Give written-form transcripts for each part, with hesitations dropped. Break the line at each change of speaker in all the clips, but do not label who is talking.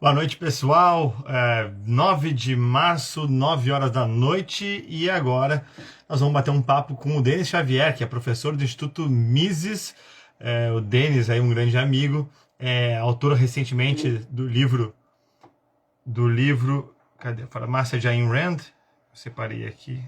Boa noite, pessoal. 9 de março, 9 horas da noite. E agora nós vamos bater um papo com o Denis Xavier, que é professor do Instituto Mises. O Denis, aí, um grande amigo, autor recentemente do livro, cadê? Farmácia de Ayn Rand. Eu separei aqui.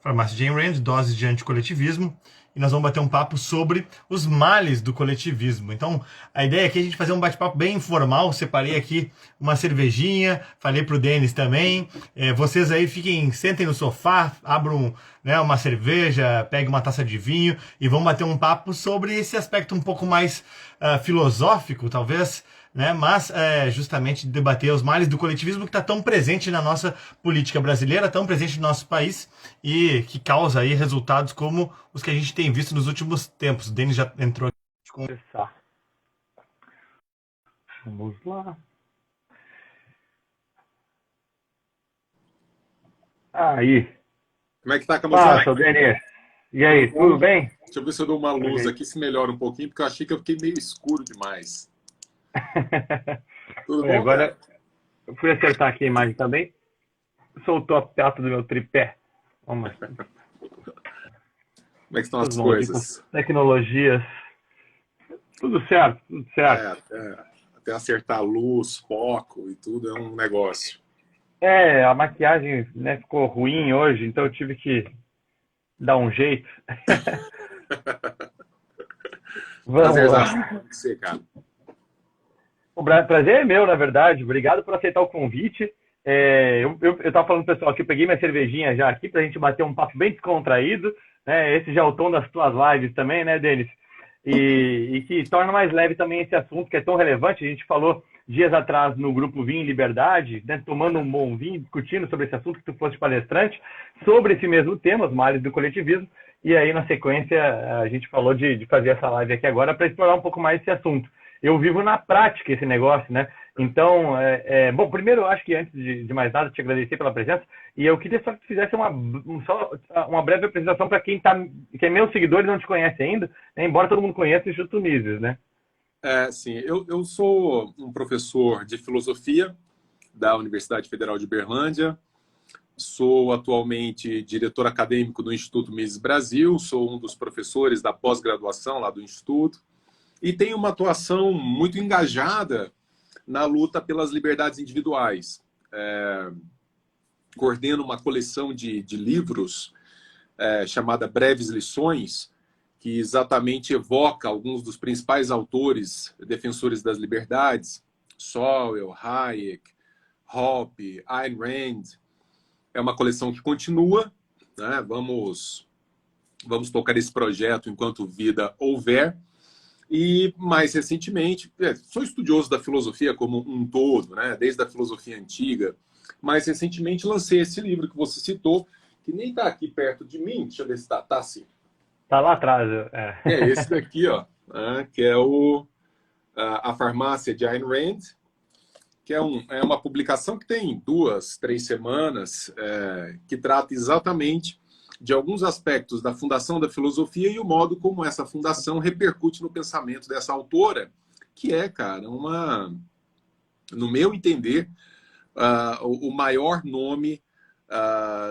Farmácia de Ayn Rand, Doses de Anticoletivismo, e nós vamos bater um papo sobre os males do coletivismo. Então, a ideia aqui é a gente fazer um bate-papo bem informal. Separei aqui uma cervejinha, falei pro Denis também. Vocês aí sentem no sofá, abram, né, uma cerveja, peguem uma taça de vinho e vamos bater um papo sobre esse aspecto um pouco mais filosófico, talvez, né? Mas justamente debater os males do coletivismo que está tão presente na nossa política brasileira, tão presente no nosso país e que causa aí resultados como os que a gente tem visto nos últimos tempos. O Denis já entrou aqui com...
Começar. Vamos lá. Aí.
Como é que tá, camuflagem?
Passa, Denis. E aí, tudo bem?
Deixa eu ver se eu dou uma luz aqui, se melhora um pouquinho, porque eu achei que eu fiquei meio escuro demais. Tudo bom,
Agora,
cara?
eu fui acertar aqui a imagem também. Soltou a pata do meu tripé. Vamos lá.
Como é que estão as
Vamos aqui com
coisas?
tecnologias. Tudo certo, tudo certo.
Até acertar a luz, foco e tudo é um negócio.
A maquiagem, né, ficou ruim hoje, então eu tive que dar um jeito. Vamos
Prazerzaço
lá.
com você, cara.
O prazer é meu, na verdade. Obrigado por aceitar o convite. Eu tava falando pro pessoal que eu peguei minha cervejinha já aqui pra gente bater um papo bem descontraído, né? Esse já é o tom das tuas lives também, né, Denis? E que torna mais leve também esse assunto que é tão relevante. A gente falou dias atrás no grupo Vinho e Liberdade, né, tomando um bom vinho, discutindo sobre esse assunto, que tu foste palestrante, sobre esse mesmo tema, os males do coletivismo. E aí, na sequência, a gente falou de fazer essa live aqui agora para explorar um pouco mais esse assunto. Eu vivo na prática esse negócio, né? Então, bom, primeiro, eu acho que antes de mais nada, te agradecer pela presença, e eu queria só que tu fizesse só uma breve apresentação para quem é meu seguidor e não te conhece ainda, né? Embora todo mundo conheça o Instituto Mises, né?
Sim, eu sou um professor de filosofia da Universidade Federal de Berlândia, sou atualmente diretor acadêmico do Instituto Mises Brasil, sou um dos professores da pós-graduação lá do Instituto, e tenho uma atuação muito engajada na luta pelas liberdades individuais. Coordeno uma coleção de livros chamada Breves Lições, que exatamente evoca alguns dos principais autores defensores das liberdades, Sowell, Hayek, Hoppe, Ayn Rand. É uma coleção que continua, né? Vamos tocar esse projeto enquanto vida houver. E, mais recentemente, sou estudioso da filosofia como um todo, né? Desde a filosofia antiga. Mais recentemente, lancei esse livro que você citou, que nem está aqui perto de mim. Deixa eu ver se está assim.
Tá lá atrás.
É esse daqui, ó, né? Que é A Farmácia de Ayn Rand, que é uma publicação que tem 2, 3 semanas, que trata exatamente de alguns aspectos da fundação da filosofia e o modo como essa fundação repercute no pensamento dessa autora, que é, cara, no meu entender, o maior nome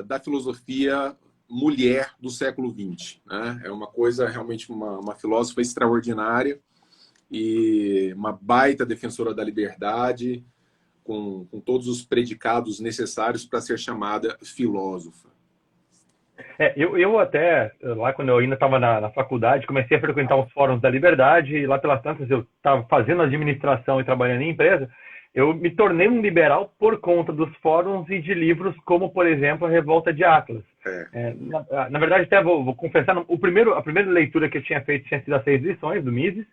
da filosofia mulher do século XX. Né? É uma coisa, realmente, uma filósofa extraordinária e uma baita defensora da liberdade, com todos os predicados necessários para ser chamada filósofa.
Eu até, lá quando eu ainda estava na faculdade, comecei a frequentar os fóruns da Liberdade, e lá pelas tantas eu estava fazendo administração e trabalhando em empresa. Eu me tornei um liberal por conta dos fóruns e de livros como, por exemplo, A Revolta de Atlas. Na verdade, até vou confessar, a primeira leitura que eu tinha feito tinha sido as 6 lições do Mises.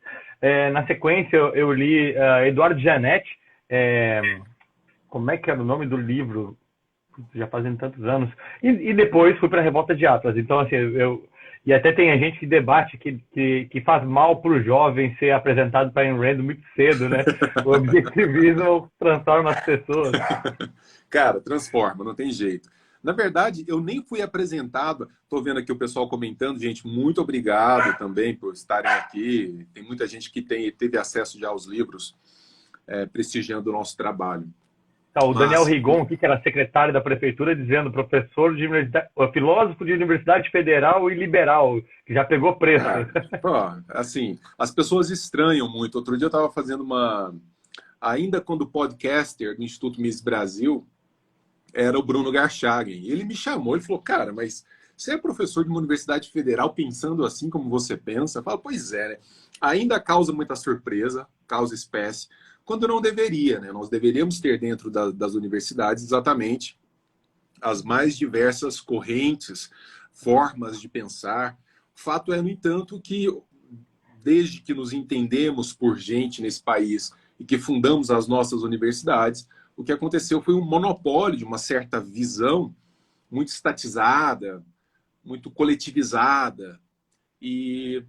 Na sequência, eu li Eduardo Gianetti. Como é que era o nome do livro? Já fazendo tantos anos. E depois fui para a Revolta de Atlas. Então, assim, e até tem a gente que debate que faz mal para o jovem ser apresentado para Ayn Rand muito cedo, né? O objetivismo transforma as pessoas.
Cara, transforma, não tem jeito. Na verdade, eu nem fui apresentado. Estou vendo aqui o pessoal comentando. Gente, muito obrigado também por estarem aqui. Tem muita gente que teve acesso já aos livros prestigiando o nosso trabalho.
Tá, o Daniel Rigon, aqui, que era secretário da prefeitura, dizendo professor de universidade, filósofo de universidade federal e liberal, que já pegou preço.
Assim, as pessoas estranham muito. Outro dia eu estava fazendo ainda quando podcaster do Instituto Mises Brasil, era o Bruno Garchagen. Ele me chamou e falou, cara, mas você é professor de uma universidade federal pensando assim como você pensa? Eu falo, pois é, né? Ainda causa muita surpresa, causa espécie, quando não deveria, né? Nós deveríamos ter dentro das universidades exatamente as mais diversas correntes, formas de pensar. O fato é, no entanto, que desde que nos entendemos por gente nesse país e que fundamos as nossas universidades, o que aconteceu foi um monopólio de uma certa visão muito estatizada, muito coletivizada e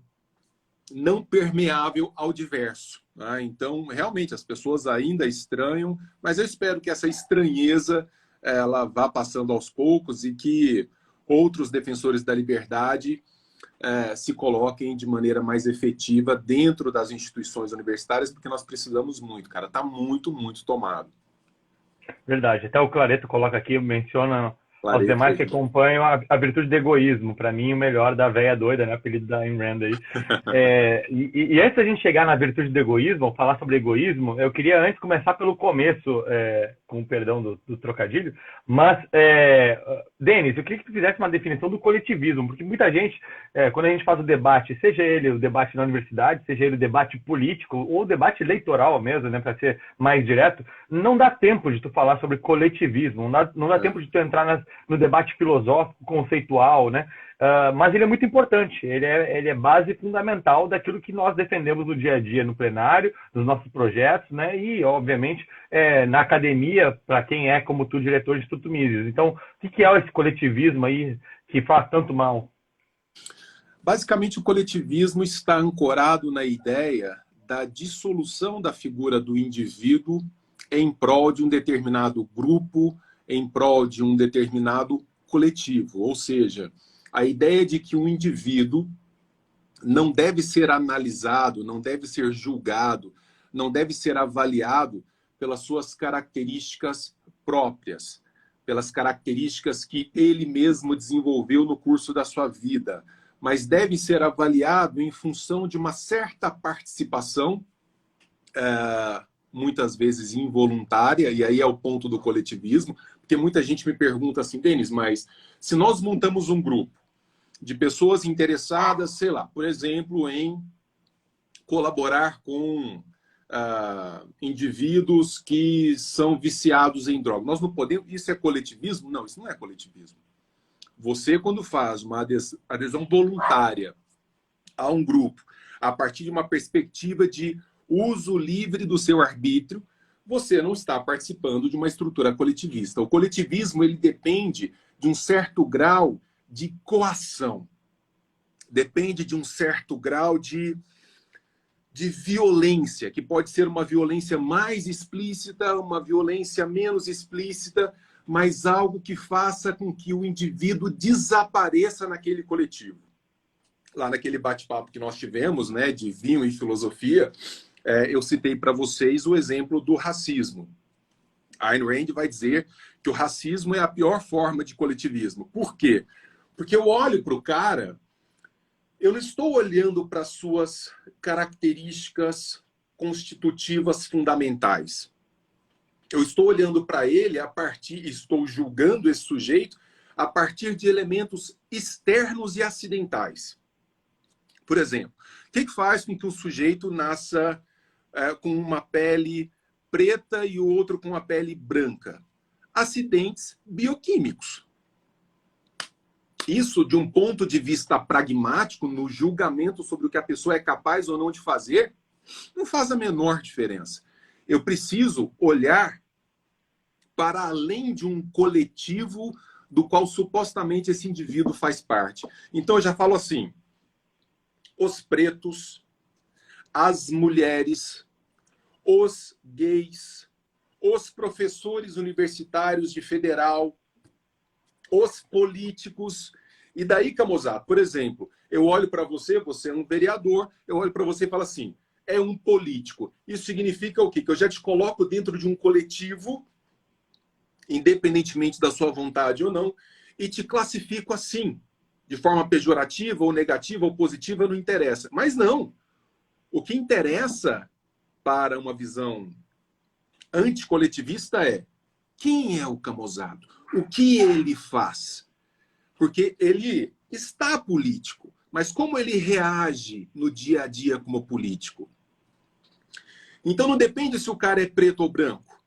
não permeável ao diverso. Né? Então, realmente, as pessoas ainda estranham, mas eu espero que essa estranheza ela vá passando aos poucos e que outros defensores da liberdade se coloquem de maneira mais efetiva dentro das instituições universitárias, porque nós precisamos muito, cara. Está muito, muito tomado.
Verdade. Até o Clareto coloca aqui, menciona aos
Clareto
demais que
aí.
acompanham a virtude do egoísmo. Para mim, o melhor da véia doida, né? Apelido da Ayn Rand aí. E antes da gente chegar na virtude do egoísmo, falar sobre egoísmo, eu queria antes começar pelo começo, com o perdão do trocadilho, mas, Denis, eu queria que tu fizesse uma definição do coletivismo, porque muita gente, quando a gente faz o debate, seja ele o debate na universidade, seja ele o debate político, ou o debate eleitoral mesmo, né, para ser mais direto, não dá tempo de tu falar sobre coletivismo, não dá tempo de tu entrar no debate filosófico, conceitual, né? Mas ele é muito importante, ele é base fundamental daquilo que nós defendemos no dia a dia, no plenário, nos nossos projetos, né? E, obviamente, na academia, para quem é, como tu, diretor de Instituto Mises. Então, o que é esse coletivismo aí que faz tanto mal?
Basicamente, o coletivismo está ancorado na ideia da dissolução da figura do indivíduo em prol de um determinado grupo, em prol de um determinado coletivo. Ou seja, a ideia de que um indivíduo não deve ser analisado, não deve ser julgado, não deve ser avaliado pelas suas características próprias, pelas características que ele mesmo desenvolveu no curso da sua vida, mas deve ser avaliado em função de uma certa participação, muitas vezes involuntária, e aí é o ponto do coletivismo, porque muita gente me pergunta assim, Denis, mas se nós montamos um grupo de pessoas interessadas, sei lá, por exemplo, em colaborar com indivíduos que são viciados em droga, nós não podemos... Isso é coletivismo? Não, isso não é coletivismo. Você, quando faz uma adesão voluntária a um grupo, a partir de uma perspectiva de uso livre do seu arbítrio, você não está participando de uma estrutura coletivista. O coletivismo ele depende de um certo grau de coação, depende de um certo grau de violência, que pode ser uma violência mais explícita, uma violência menos explícita, mas algo que faça com que o indivíduo desapareça naquele coletivo. Lá naquele bate-papo que nós tivemos, né, de vinho e filosofia, eu citei para vocês o exemplo do racismo. A Ayn Rand vai dizer que o racismo é a pior forma de coletivismo. Por quê? Porque eu olho para o cara, eu não estou olhando para as suas características constitutivas fundamentais. Eu estou olhando para ele estou julgando esse sujeito a partir de elementos externos e acidentais. Por exemplo, o que faz com que um sujeito nasça com uma pele preta e o outro com uma pele branca? Acidentes bioquímicos. Isso, de um ponto de vista pragmático, no julgamento sobre o que a pessoa é capaz ou não de fazer, não faz a menor diferença. Eu preciso olhar para além de um coletivo do qual supostamente esse indivíduo faz parte. Então eu já falo assim, os pretos, as mulheres, os gays, os professores universitários de federal, os políticos. E daí, Camozzato, por exemplo, eu olho para você, você é um vereador, eu olho para você e falo assim, é um político. Isso significa o quê? Que eu já te coloco dentro de um coletivo, independentemente da sua vontade ou não, e te classifico assim, de forma pejorativa ou negativa ou positiva, não interessa. Mas não. O que interessa para uma visão anticoletivista é quem é o Camozado, o que ele faz. Porque ele está político, mas como ele reage no dia a dia como político? Então não depende se o cara é preto ou branco.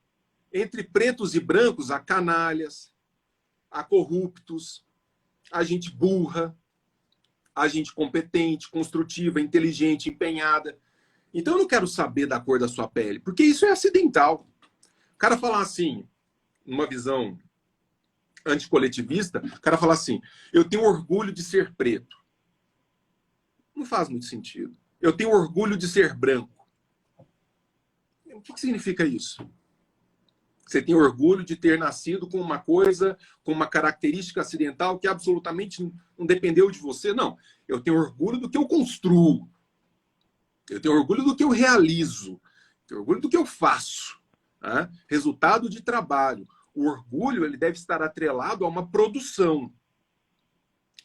Entre pretos e brancos há canalhas, há corruptos, há gente burra, há gente competente, construtiva, inteligente, empenhada. Então eu não quero saber da cor da sua pele, porque isso é acidental. O cara falar assim, numa visão anticoletivista, o cara falar assim, eu tenho orgulho de ser preto. Não faz muito sentido. Eu tenho orgulho de ser branco. O que significa isso? Você tem orgulho de ter nascido com uma coisa, com uma característica acidental que absolutamente não dependeu de você? Não. Eu tenho orgulho do que eu construo. Eu tenho orgulho do que eu realizo. Eu tenho orgulho do que eu faço. Né? Resultado de trabalho. O orgulho ele deve estar atrelado a uma produção.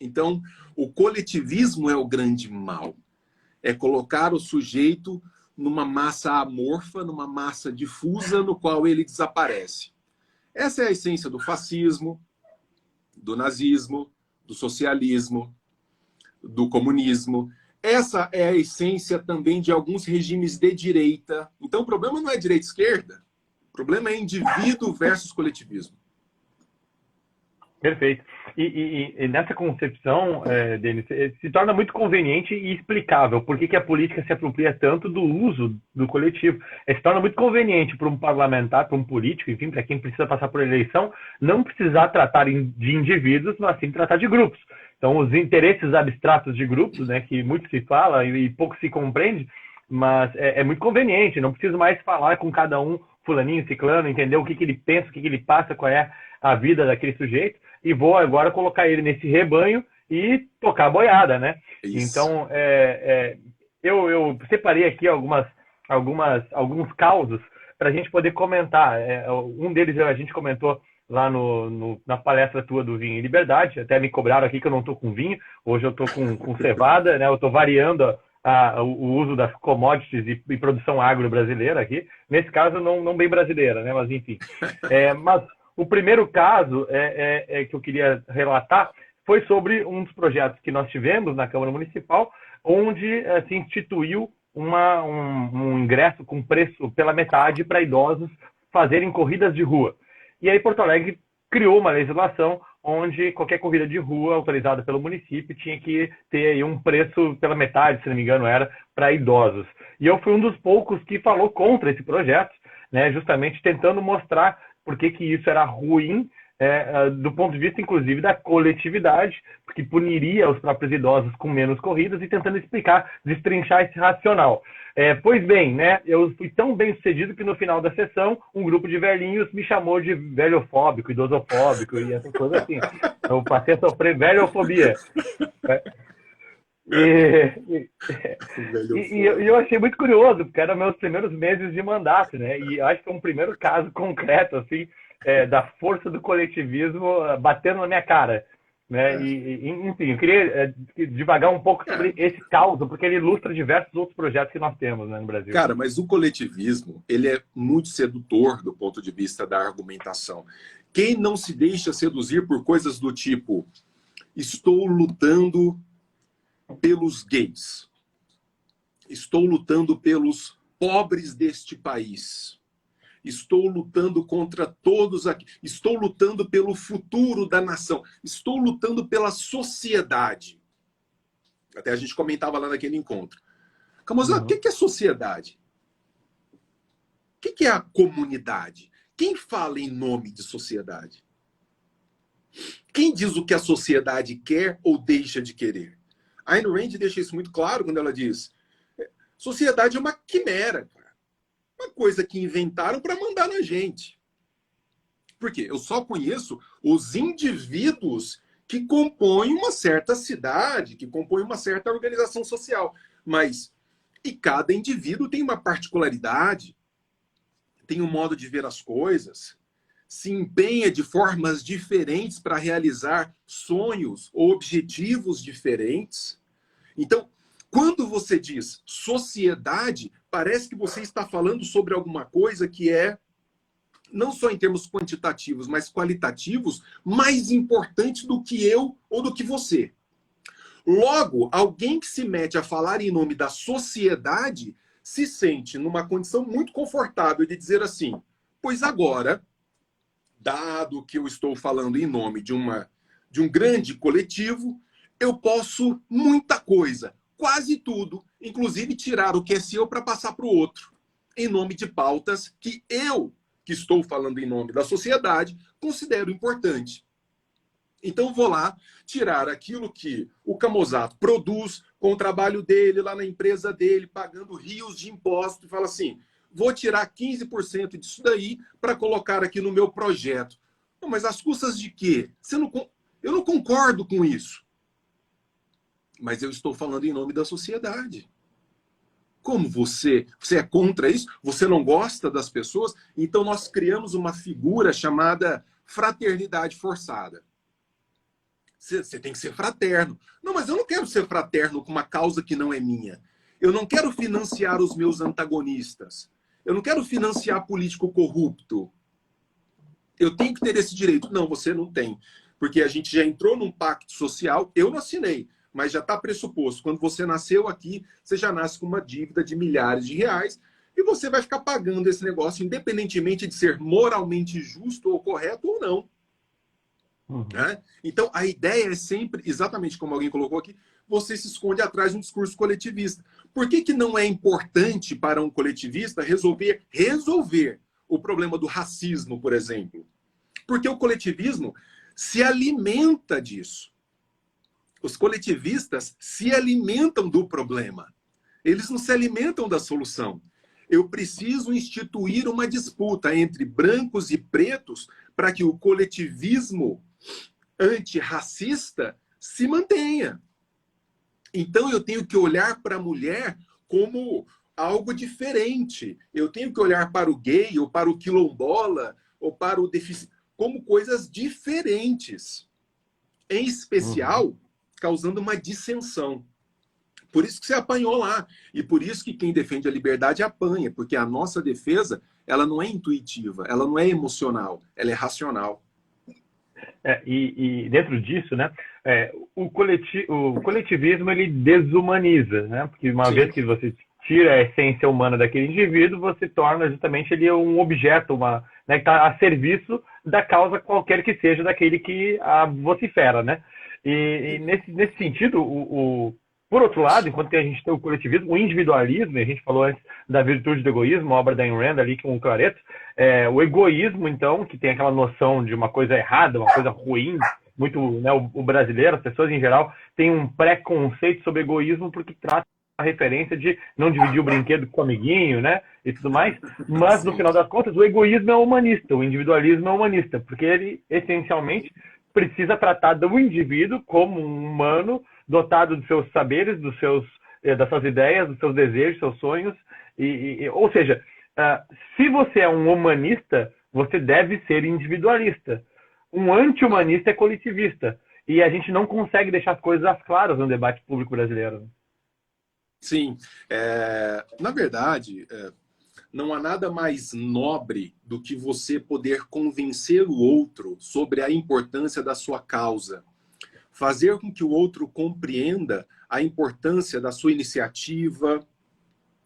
Então, o coletivismo é o grande mal. É colocar o sujeito numa massa amorfa, numa massa difusa, no qual ele desaparece. Essa é a essência do fascismo, do nazismo, do socialismo, do comunismo. Essa é a essência também de alguns regimes de direita. Então, o problema não é direita e esquerda. O problema é indivíduo versus coletivismo.
Perfeito. E nessa concepção, Denis, se torna muito conveniente e explicável por que a política se apropria tanto do uso do coletivo. Se torna muito conveniente para um parlamentar, para um político, enfim, para quem precisa passar por eleição, não precisar tratar de indivíduos, mas sim tratar de grupos. Então, os interesses abstratos de grupos, né, que muito se fala e pouco se compreende, mas é muito conveniente, não preciso mais falar com cada um, fulaninho, ciclano, entender o que ele pensa, o que ele passa, qual é a vida daquele sujeito, e vou agora colocar ele nesse rebanho e tocar a boiada, né?
Isso.
Então, eu separei aqui alguns causos para a gente poder comentar. Um deles a gente comentou lá na palestra tua do Vinho e Liberdade, até me cobraram aqui que eu não estou com vinho, hoje eu estou com cevada, né? Eu estou variando o uso das commodities e produção agro brasileira aqui, nesse caso não bem brasileira, né? Mas enfim. Mas o primeiro caso que eu queria relatar foi sobre um dos projetos que nós tivemos na Câmara Municipal, onde se instituiu um ingresso com preço pela metade para idosos fazerem corridas de rua. E aí Porto Alegre criou uma legislação onde qualquer corrida de rua autorizada pelo município tinha que ter aí um preço pela metade, se não me engano, era para idosos. E eu fui um dos poucos que falou contra esse projeto, né, justamente tentando mostrar por que isso era ruim, do ponto de vista, inclusive, da coletividade, porque puniria os próprios idosos com menos corridas e tentando explicar, destrinchar esse racional. Pois bem, né, eu fui tão bem sucedido que no final da sessão, um grupo de velhinhos me chamou de velhofóbico, idosofóbico e essas coisas assim. Eu passei a sofrer velhofobia. E eu achei muito curioso, porque eram meus primeiros meses de mandato, né? E acho que é um primeiro caso concreto, assim, da força do coletivismo batendo na minha cara, né? Enfim, eu queria divagar um pouco sobre esse caso, porque ele ilustra diversos outros projetos que nós temos, né, no Brasil.
Cara, mas o coletivismo, ele é muito sedutor do ponto de vista da argumentação. Quem não se deixa seduzir por coisas do tipo, estou lutando pelos gays. Estou lutando pelos pobres deste país. Estou lutando contra todos aqui. Estou lutando pelo futuro da nação. Estou lutando pela sociedade. Até a gente comentava lá naquele encontro. Camozado, o que é sociedade? O que é a comunidade? Quem fala em nome de sociedade? Quem diz o que a sociedade quer ou deixa de querer? A Ayn Rand deixa isso muito claro quando ela diz: sociedade é uma quimera, cara. Uma coisa que inventaram para mandar na gente. Por quê? Eu só conheço os indivíduos que compõem uma certa cidade, que compõem uma certa organização social. Mas E cada indivíduo tem uma particularidade, tem um modo de ver as coisas, se empenha de formas diferentes para realizar sonhos ou objetivos diferentes. Então, quando você diz sociedade, parece que você está falando sobre alguma coisa que é, não só em termos quantitativos, mas qualitativos, mais importante do que eu ou do que você. Logo, alguém que se mete a falar em nome da sociedade se sente numa condição muito confortável de dizer assim, pois agora, dado que eu estou falando em nome de um grande coletivo, eu posso muita coisa, quase tudo, inclusive tirar o que é seu para passar para o outro, em nome de pautas que eu, que estou falando em nome da sociedade, considero importante. Então vou lá tirar aquilo que o Camozzato produz com o trabalho dele lá na empresa dele, pagando rios de impostos, e fala assim, vou tirar 15% disso daí para colocar aqui no meu projeto. Não, mas às custas de quê? Eu não concordo com isso. Mas eu estou falando em nome da sociedade. Como você é contra isso? Você não gosta das pessoas? Então nós criamos uma figura chamada fraternidade forçada. Você tem que ser fraterno. Não, mas eu não quero ser fraterno com uma causa que não é minha. Eu não quero financiar os meus antagonistas. Eu não quero financiar político corrupto. Eu tenho que ter esse direito. Não, você não tem. Porque a gente já entrou num pacto social, eu não assinei, mas já está pressuposto. Quando você nasceu aqui, você já nasce com uma dívida de milhares de reais e você vai ficar pagando esse negócio, independentemente de ser moralmente justo ou correto ou não. Né? Então, a ideia é sempre, exatamente como alguém colocou aqui, você se esconde atrás de um discurso coletivista. Por que não é importante para um coletivista resolver o problema do racismo, por exemplo? Porque o coletivismo se alimenta disso. Os coletivistas se alimentam do problema. Eles não se alimentam da solução. Eu preciso instituir uma disputa entre brancos e pretos para que o coletivismo antirracista se mantenha. Então eu tenho que olhar para a mulher como algo diferente. Eu tenho que olhar para o gay, ou para o quilombola, ou para o deficiente, como coisas diferentes. Em especial, causando uma dissensão. Por isso que você apanhou lá. E por isso que quem defende a liberdade apanha. Porque a nossa defesa, ela não é intuitiva, ela não é emocional, ela é racional.
E dentro disso, né, o coletivismo ele desumaniza, né? Porque uma vez que você tira a essência humana daquele indivíduo, você torna justamente ele um objeto, né, que está a serviço da causa qualquer que seja daquele que a vocifera, né? E nesse sentido, por outro lado, enquanto que a gente tem o coletivismo, o individualismo, e a gente falou antes da virtude do egoísmo, a obra da Ayn Rand ali com o Clareto, o egoísmo, então, que tem aquela noção de uma coisa errada, uma coisa ruim, muito, né, o brasileiro, as pessoas em geral, têm um preconceito sobre egoísmo porque trata a referência de não dividir o brinquedo com o amiguinho, né, e tudo mais, mas no final das contas o egoísmo é humanista, o individualismo é humanista, porque ele essencialmente precisa tratar do indivíduo como um humano dotado dos seus saberes, das suas ideias, dos seus desejos, seus sonhos, ou seja, se você é um humanista, você deve ser individualista. Um anti-humanista é coletivista. E a gente não consegue deixar as coisas claras no debate público brasileiro.
Sim. Na verdade, não há nada mais nobre do que você poder convencer o outro sobre a importância da sua causa. Fazer com que o outro compreenda a importância da sua iniciativa,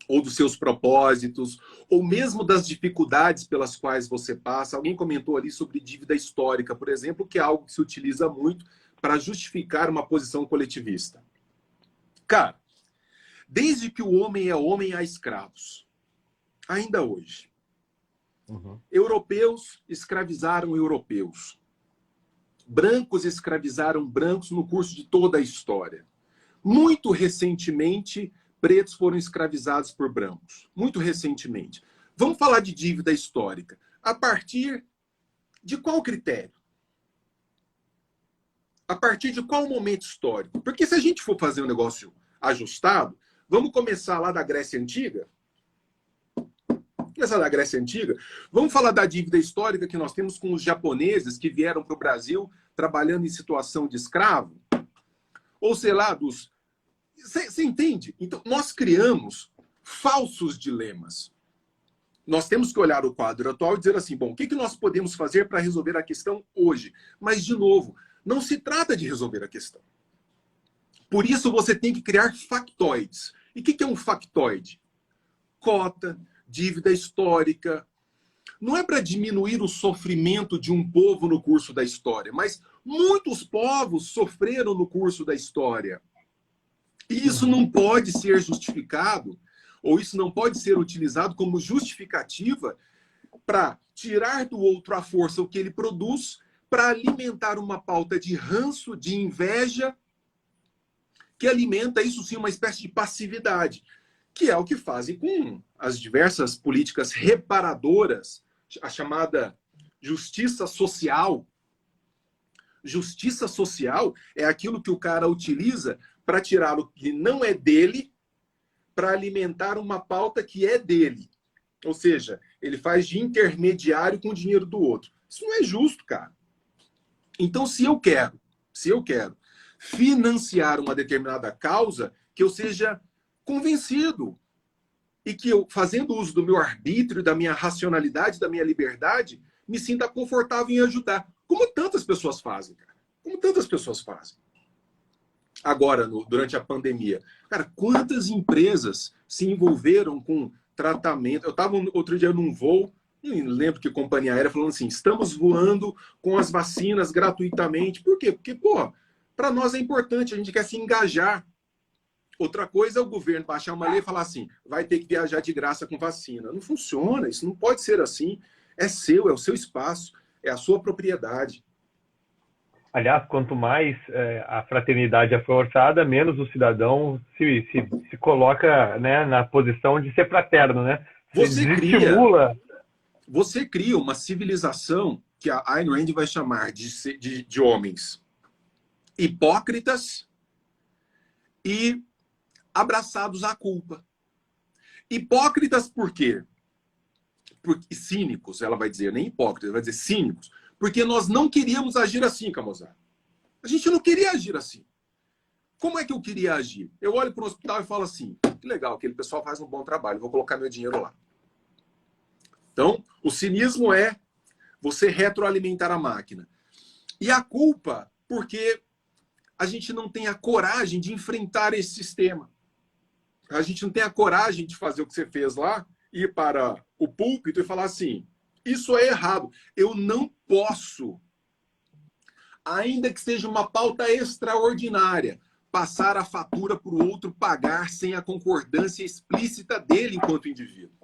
ou dos seus propósitos, ou mesmo das dificuldades pelas quais você passa. Alguém comentou ali sobre dívida histórica, por exemplo, que é algo que se utiliza muito para justificar uma posição coletivista. Cara, desde que o homem é homem, há escravos. Ainda hoje. Europeus escravizaram europeus. Brancos escravizaram brancos no curso de toda a história. Muito recentemente, pretos foram escravizados por brancos. Muito recentemente. Vamos falar de dívida histórica. A partir de qual critério? A partir de qual momento histórico? Porque se a gente for fazer um negócio ajustado, Vamos começar lá da Grécia Antiga? Começar da Grécia Antiga. Vamos falar da dívida histórica que nós temos com os japoneses que vieram para o Brasil trabalhando em situação de escravo? Ou sei lá, dos... Você entende? Então, nós criamos falsos dilemas. Nós temos que olhar o quadro atual e dizer assim, bom, o que nós podemos fazer para resolver a questão hoje? Mas, de novo, não se trata de resolver a questão. Por isso, você tem que criar factoides. E o que é um factoide? Cota, dívida histórica. Não é para diminuir o sofrimento de um povo no curso da história, mas muitos povos sofreram no curso da história. E isso não pode ser justificado, ou isso não pode ser utilizado como justificativa para tirar do outro à força o que ele produz, para alimentar uma pauta de ranço, de inveja, que alimenta, isso sim, uma espécie de passividade, que é o que fazem com as diversas políticas reparadoras, a chamada justiça social. Justiça social é aquilo que o cara utiliza para tirar o que não é dele, para alimentar uma pauta que é dele. Ou seja, ele faz de intermediário com o dinheiro do outro. Isso não é justo, cara. Então, se eu quero financiar uma determinada causa, que eu seja convencido e que eu, fazendo uso do meu arbítrio, da minha racionalidade, da minha liberdade, me sinta confortável em ajudar. Como tantas pessoas fazem, cara. Como tantas pessoas fazem. Agora, durante a pandemia. Cara, quantas empresas se envolveram com tratamento? Eu estava outro dia num voo, não lembro que companhia aérea, falando assim, estamos voando com as vacinas gratuitamente. Por quê? Porque, pô, para nós é importante, a gente quer se engajar. Outra coisa é o governo baixar uma lei e falar assim, vai ter que viajar de graça com vacina. Não funciona, isso não pode ser assim. É seu, é o seu espaço, é a sua propriedade.
Aliás, quanto mais a fraternidade é forçada, menos o cidadão se coloca, né, na posição de ser fraterno, né?
Você cria uma civilização que a Ayn Rand vai chamar de homens hipócritas e abraçados à culpa. Hipócritas por quê? Porque cínicos, ela vai dizer, nem hipócritas, ela vai dizer cínicos. Porque nós não queríamos agir assim, Camozar. A gente não queria agir assim. Como é que eu queria agir? Eu olho para o hospital e falo assim, que legal, aquele pessoal faz um bom trabalho, vou colocar meu dinheiro lá. Então, o cinismo é você retroalimentar a máquina. E a culpa, porque a gente não tem a coragem de enfrentar esse sistema. A gente não tem a coragem de fazer o que você fez lá, ir para o púlpito e falar assim, isso é errado. Eu não posso, ainda que seja uma pauta extraordinária, passar a fatura para o outro pagar sem a concordância explícita dele enquanto indivíduo.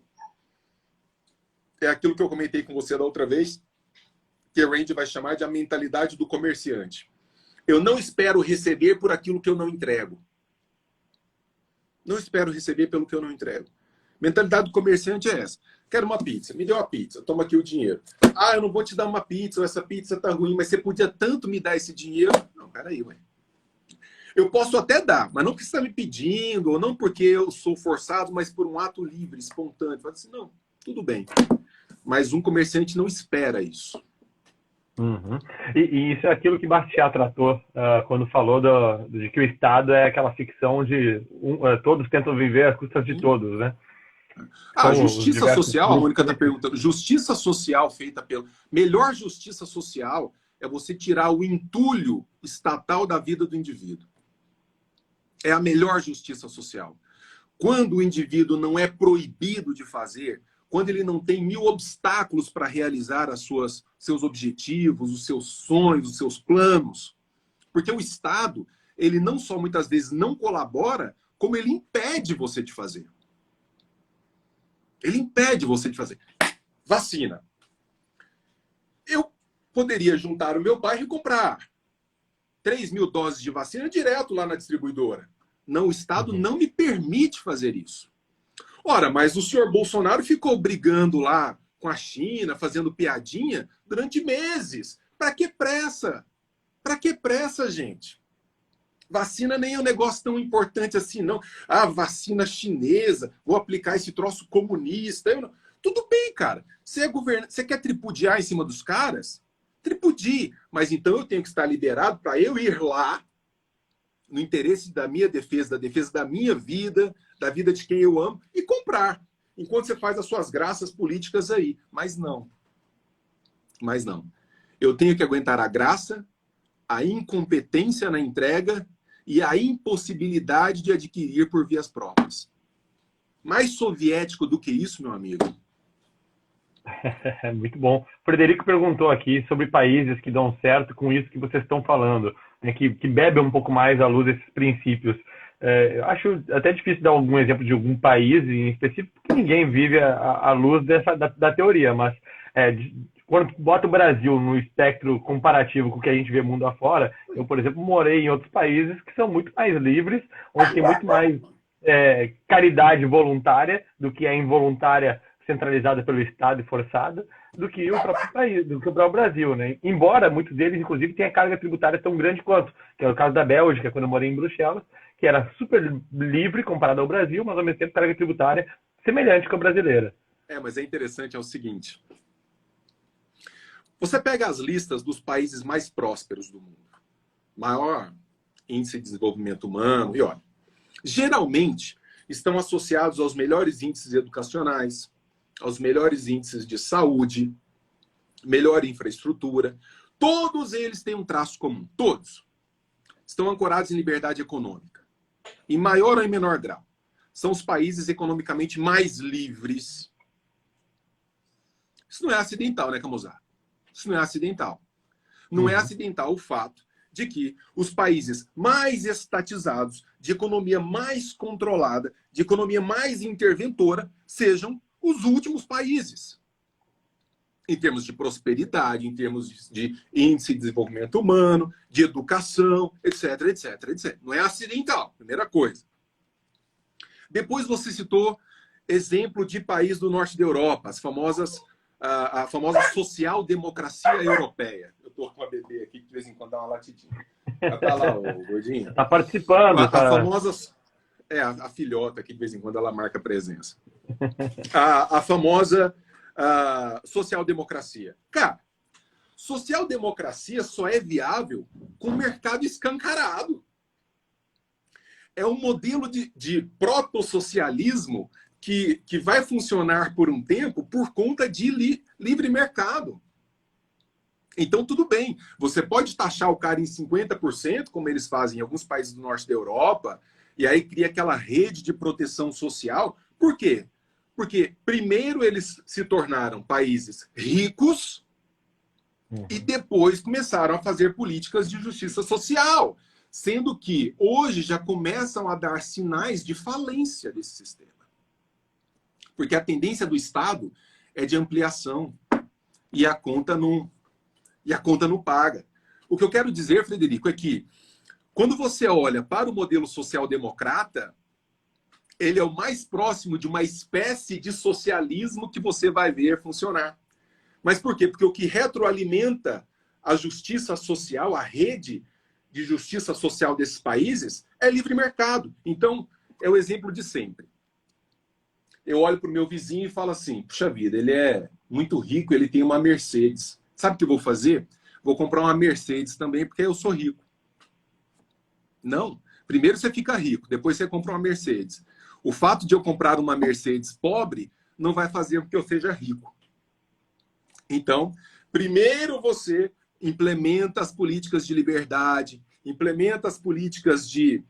É aquilo que eu comentei com você da outra vez, que a Rand vai chamar de a mentalidade do comerciante. Eu não espero receber por aquilo que eu não entrego. Não espero receber pelo que eu não entrego. Mentalidade do comerciante é essa. Quero uma pizza. Me deu uma pizza. Toma aqui o dinheiro. Ah, eu não vou te dar uma pizza, ou essa pizza tá ruim, mas você podia tanto me dar esse dinheiro. Não, peraí, ué. Eu posso até dar, mas não porque você está me pedindo, ou não porque eu sou forçado, mas por um ato livre, espontâneo. Fala assim, não, tudo bem. Mas um comerciante não espera isso.
Uhum. E isso é aquilo que Bastiat tratou quando falou de que o Estado é aquela ficção de todos tentam viver às custas de todos, né?
A justiça social, a Mônica está perguntando, justiça social feita pelo... Melhor justiça social é você tirar o entulho estatal da vida do indivíduo. É a melhor justiça social. Quando o indivíduo não é proibido de fazer, quando ele não tem 1000 obstáculos para realizar seus objetivos, os seus sonhos, os seus planos. Porque o Estado, ele não só muitas vezes não colabora, como ele impede você de fazer. Ele impede você de fazer. Vacina. Eu poderia juntar o meu bairro e comprar 3.000 doses de vacina direto lá na distribuidora. Não, o Estado não me permite fazer isso. Ora, mas o senhor Bolsonaro ficou brigando lá com a China, fazendo piadinha durante meses. Para que pressa? Para que pressa, gente? Vacina nem é um negócio tão importante assim, não. Ah, vacina chinesa, vou aplicar esse troço comunista. Tudo bem, cara. Você é Você quer tripudiar em cima dos caras? Tripudie. Mas então eu tenho que estar liberado para eu ir lá, no interesse da minha defesa, da defesa da minha vida, da vida de quem eu amo, e comprar. Enquanto você faz as suas graças políticas aí. Mas não. Mas não. Eu tenho que aguentar a graça, a incompetência na entrega e a impossibilidade de adquirir por vias próprias. Mais soviético do que isso, meu amigo?
Muito bom. O Frederico perguntou aqui sobre países que dão certo com isso que vocês estão falando, né, que bebem um pouco mais à luz desses princípios. Eu acho até difícil dar algum exemplo de algum país em específico, porque ninguém vive à luz da teoria, mas quando bota o Brasil no espectro comparativo com o que a gente vê mundo afora, eu, por exemplo, morei em outros países que são muito mais livres, onde tem muito mais caridade voluntária do que a involuntária centralizada pelo Estado e forçada, do que o próprio país, do que o próprio Brasil, né? Embora muitos deles, inclusive, tenham carga tributária tão grande quanto, que é o caso da Bélgica, quando eu morei em Bruxelas, que era super livre comparado ao Brasil, mas ao mesmo tempo carga tributária semelhante com a brasileira.
Mas é interessante, é o seguinte. Você pega as listas dos países mais prósperos do mundo, maior índice de desenvolvimento humano, e olha, geralmente estão associados aos melhores índices educacionais, aos melhores índices de saúde, melhor infraestrutura. Todos eles têm um traço comum. Todos estão ancorados em liberdade econômica, em maior ou em menor grau. São os países economicamente mais livres. Isso não é acidental, né, Camozar? Isso não é acidental. Não é acidental o fato de que os países mais estatizados, de economia mais controlada, de economia mais interventora, sejam os últimos países. Em termos de prosperidade, em termos de índice de desenvolvimento humano, de educação, etc, etc, etc. Não é acidental, primeira coisa. Depois você citou exemplo de país do norte da Europa, a famosa social-democracia europeia. Eu estou com a bebê aqui que de vez em quando dá uma latidinha. Tá lá, ô, gordinho.
Está participando.
A famosa... a filhota que de vez em quando ela marca presença. A famosa social-democracia. Cara, social-democracia só é viável com o mercado escancarado. É um modelo de proto-socialismo que vai funcionar por um tempo por conta de livre mercado. Então, tudo bem. Você pode taxar o cara em 50%, como eles fazem em alguns países do norte da Europa, e aí cria aquela rede de proteção social. Por quê? Porque, primeiro, eles se tornaram países ricos e depois começaram a fazer políticas de justiça social, sendo que hoje já começam a dar sinais de falência desse sistema. Porque a tendência do Estado é de ampliação e a conta não paga. O que eu quero dizer, Frederico, é que quando você olha para o modelo social-democrata, ele é o mais próximo de uma espécie de socialismo que você vai ver funcionar. Mas por quê? Porque o que retroalimenta a justiça social, a rede de justiça social desses países, é livre mercado. Então, é o exemplo de sempre. Eu olho para o meu vizinho e falo assim, puxa vida, ele é muito rico, ele tem uma Mercedes. Sabe o que eu vou fazer? Vou comprar uma Mercedes também, porque eu sou rico. Não. Primeiro você fica rico, depois você compra uma Mercedes. O fato de eu comprar uma Mercedes pobre não vai fazer com que eu seja rico. Então, primeiro você implementa as políticas de liberdade, implementa as políticas de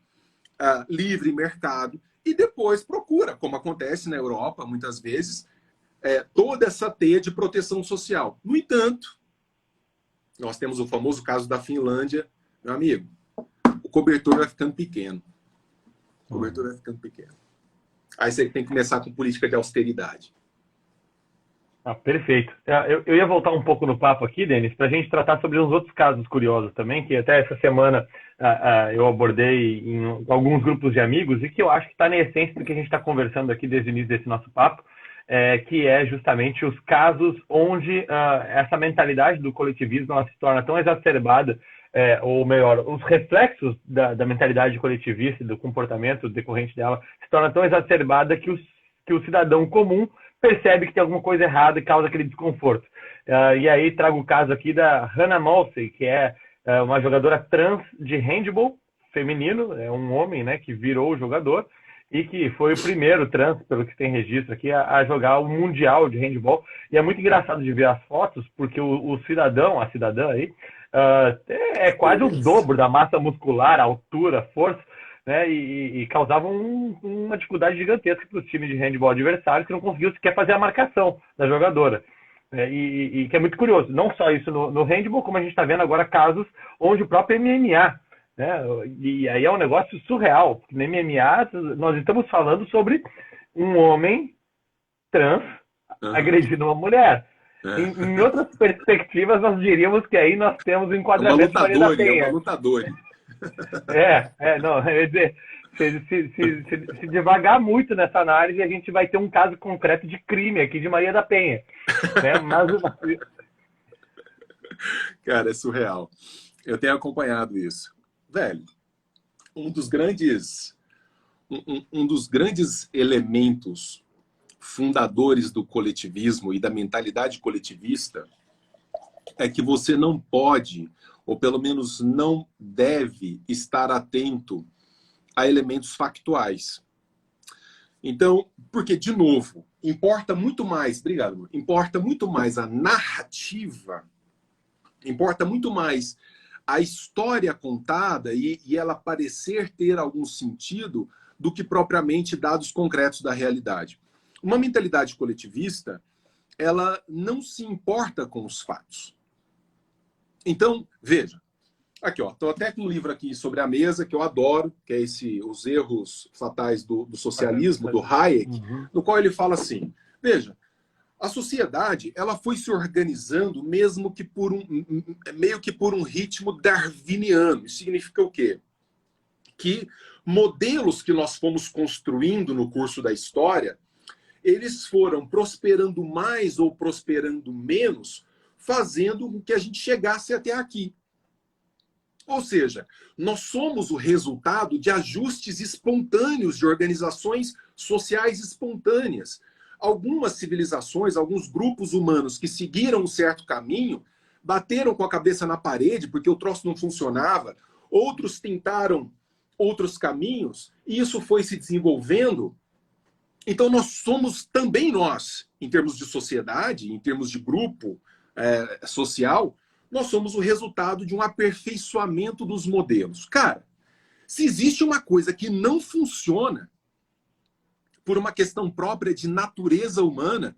livre mercado e depois procura, como acontece na Europa muitas vezes, toda essa teia de proteção social. No entanto, nós temos o famoso caso da Finlândia, meu amigo, o cobertor vai ficando pequeno. O cobertor vai ficando pequeno. Aí você tem que começar com política de austeridade.
Perfeito. Eu ia voltar um pouco no papo aqui, Denis, para a gente tratar sobre uns outros casos curiosos também, que até essa semana eu abordei em alguns grupos de amigos e que eu acho que está na essência do que a gente está conversando aqui desde o início desse nosso papo, que é justamente os casos onde essa mentalidade do coletivismo ela se torna tão exacerbada ou melhor, os reflexos da mentalidade coletivista e do comportamento decorrente dela se torna tão exacerbada que o cidadão comum percebe que tem alguma coisa errada e causa aquele desconforto. E aí trago o caso aqui da Hannah Mosley, que é uma jogadora trans de handball feminino, é um homem, né, que virou jogador e que foi o primeiro trans, pelo que tem registro aqui, a jogar o Mundial de Handball. E é muito engraçado de ver as fotos, porque o cidadão, a cidadã aí, é quase o dobro da massa muscular, altura, força, né? E causava uma dificuldade gigantesca para os times de handball adversários que não conseguiam sequer fazer a marcação da jogadora. E que é muito curioso. Não só isso no handball, como a gente está vendo agora casos onde o próprio MMA, né? E aí é um negócio surreal, porque no MMA nós estamos falando sobre um homem trans agredindo uma mulher. Em outras perspectivas, nós diríamos que aí nós temos o enquadramento de Maria da Penha.
É uma lutadora.
Não, quer dizer, se devagar muito nessa análise, a gente vai ter um caso concreto de crime aqui de Maria da Penha. Né?
Cara, é surreal. Eu tenho acompanhado isso. Velho, um dos grandes elementos fundadores do coletivismo e da mentalidade coletivista é que você não pode, ou pelo menos não deve, estar atento a elementos factuais. Então, porque, de novo, importa muito mais, obrigado, importa muito mais a narrativa, importa muito mais a história contada e ela parecer ter algum sentido do que propriamente dados concretos da realidade. Uma mentalidade coletivista, ela não se importa com os fatos. Então, veja, aqui, ó, estou até com um livro aqui sobre a mesa que eu adoro, que é Os Erros Fatais do Socialismo, do Hayek, no qual ele fala assim, veja, a sociedade, ela foi se organizando meio que por um ritmo darwiniano. Isso significa o quê? Que modelos que nós fomos construindo no curso da história, eles foram prosperando mais ou prosperando menos, fazendo com que a gente chegasse até aqui. Ou seja, nós somos o resultado de ajustes espontâneos de organizações sociais espontâneas. Algumas civilizações, alguns grupos humanos que seguiram um certo caminho, bateram com a cabeça na parede porque o troço não funcionava, outros tentaram outros caminhos, e isso foi se desenvolvendo. Então nós somos também nós, em termos de sociedade, em termos de grupo social, nós somos o resultado de um aperfeiçoamento dos modelos. Cara, se existe uma coisa que não funciona, por uma questão própria de natureza humana,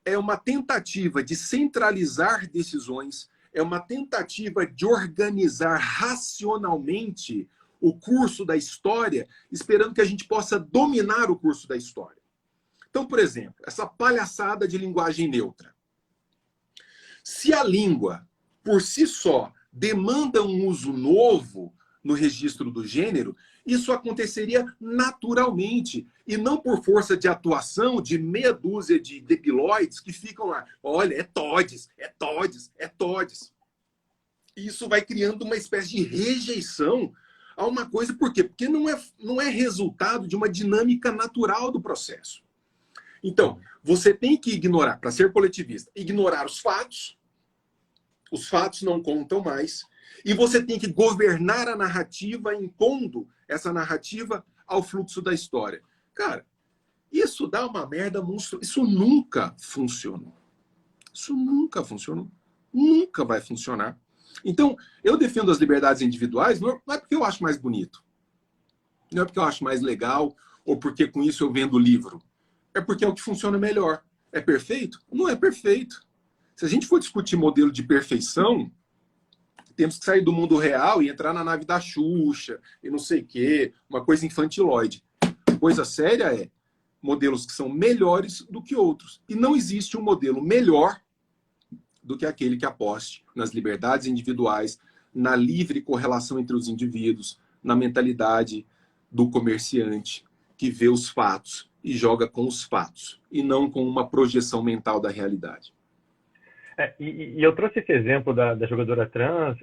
é uma tentativa de centralizar decisões, é uma tentativa de organizar racionalmente o curso da história, esperando que a gente possa dominar o curso da história. Então, por exemplo, essa palhaçada de linguagem neutra. Se a língua, por si só, demanda um uso novo no registro do gênero, isso aconteceria naturalmente, e não por força de atuação de meia dúzia de debilóides que ficam lá, olha, é todes, é todes, é todes. E isso vai criando uma espécie de rejeição a uma coisa, por quê? Porque não é resultado de uma dinâmica natural do processo. Então, você tem que ignorar, para ser coletivista, ignorar os fatos não contam mais, e você tem que governar a narrativa, impondo essa narrativa ao fluxo da história. Cara, isso dá uma merda monstruosa. Isso nunca funcionou. Isso nunca funcionou. Nunca vai funcionar. Então, eu defendo as liberdades individuais não é porque eu acho mais bonito. Não é porque eu acho mais legal, ou porque com isso eu vendo livro. É porque é o que funciona melhor. É perfeito? Não é perfeito. Se a gente for discutir modelo de perfeição, temos que sair do mundo real e entrar na nave da Xuxa, e não sei o quê, uma coisa infantiloide. Coisa séria é modelos que são melhores do que outros. E não existe um modelo melhor do que aquele que aposte nas liberdades individuais, na livre correlação entre os indivíduos, na mentalidade do comerciante que vê os fatos e joga com os fatos, e não com uma projeção mental da realidade.
E eu trouxe esse exemplo da jogadora trans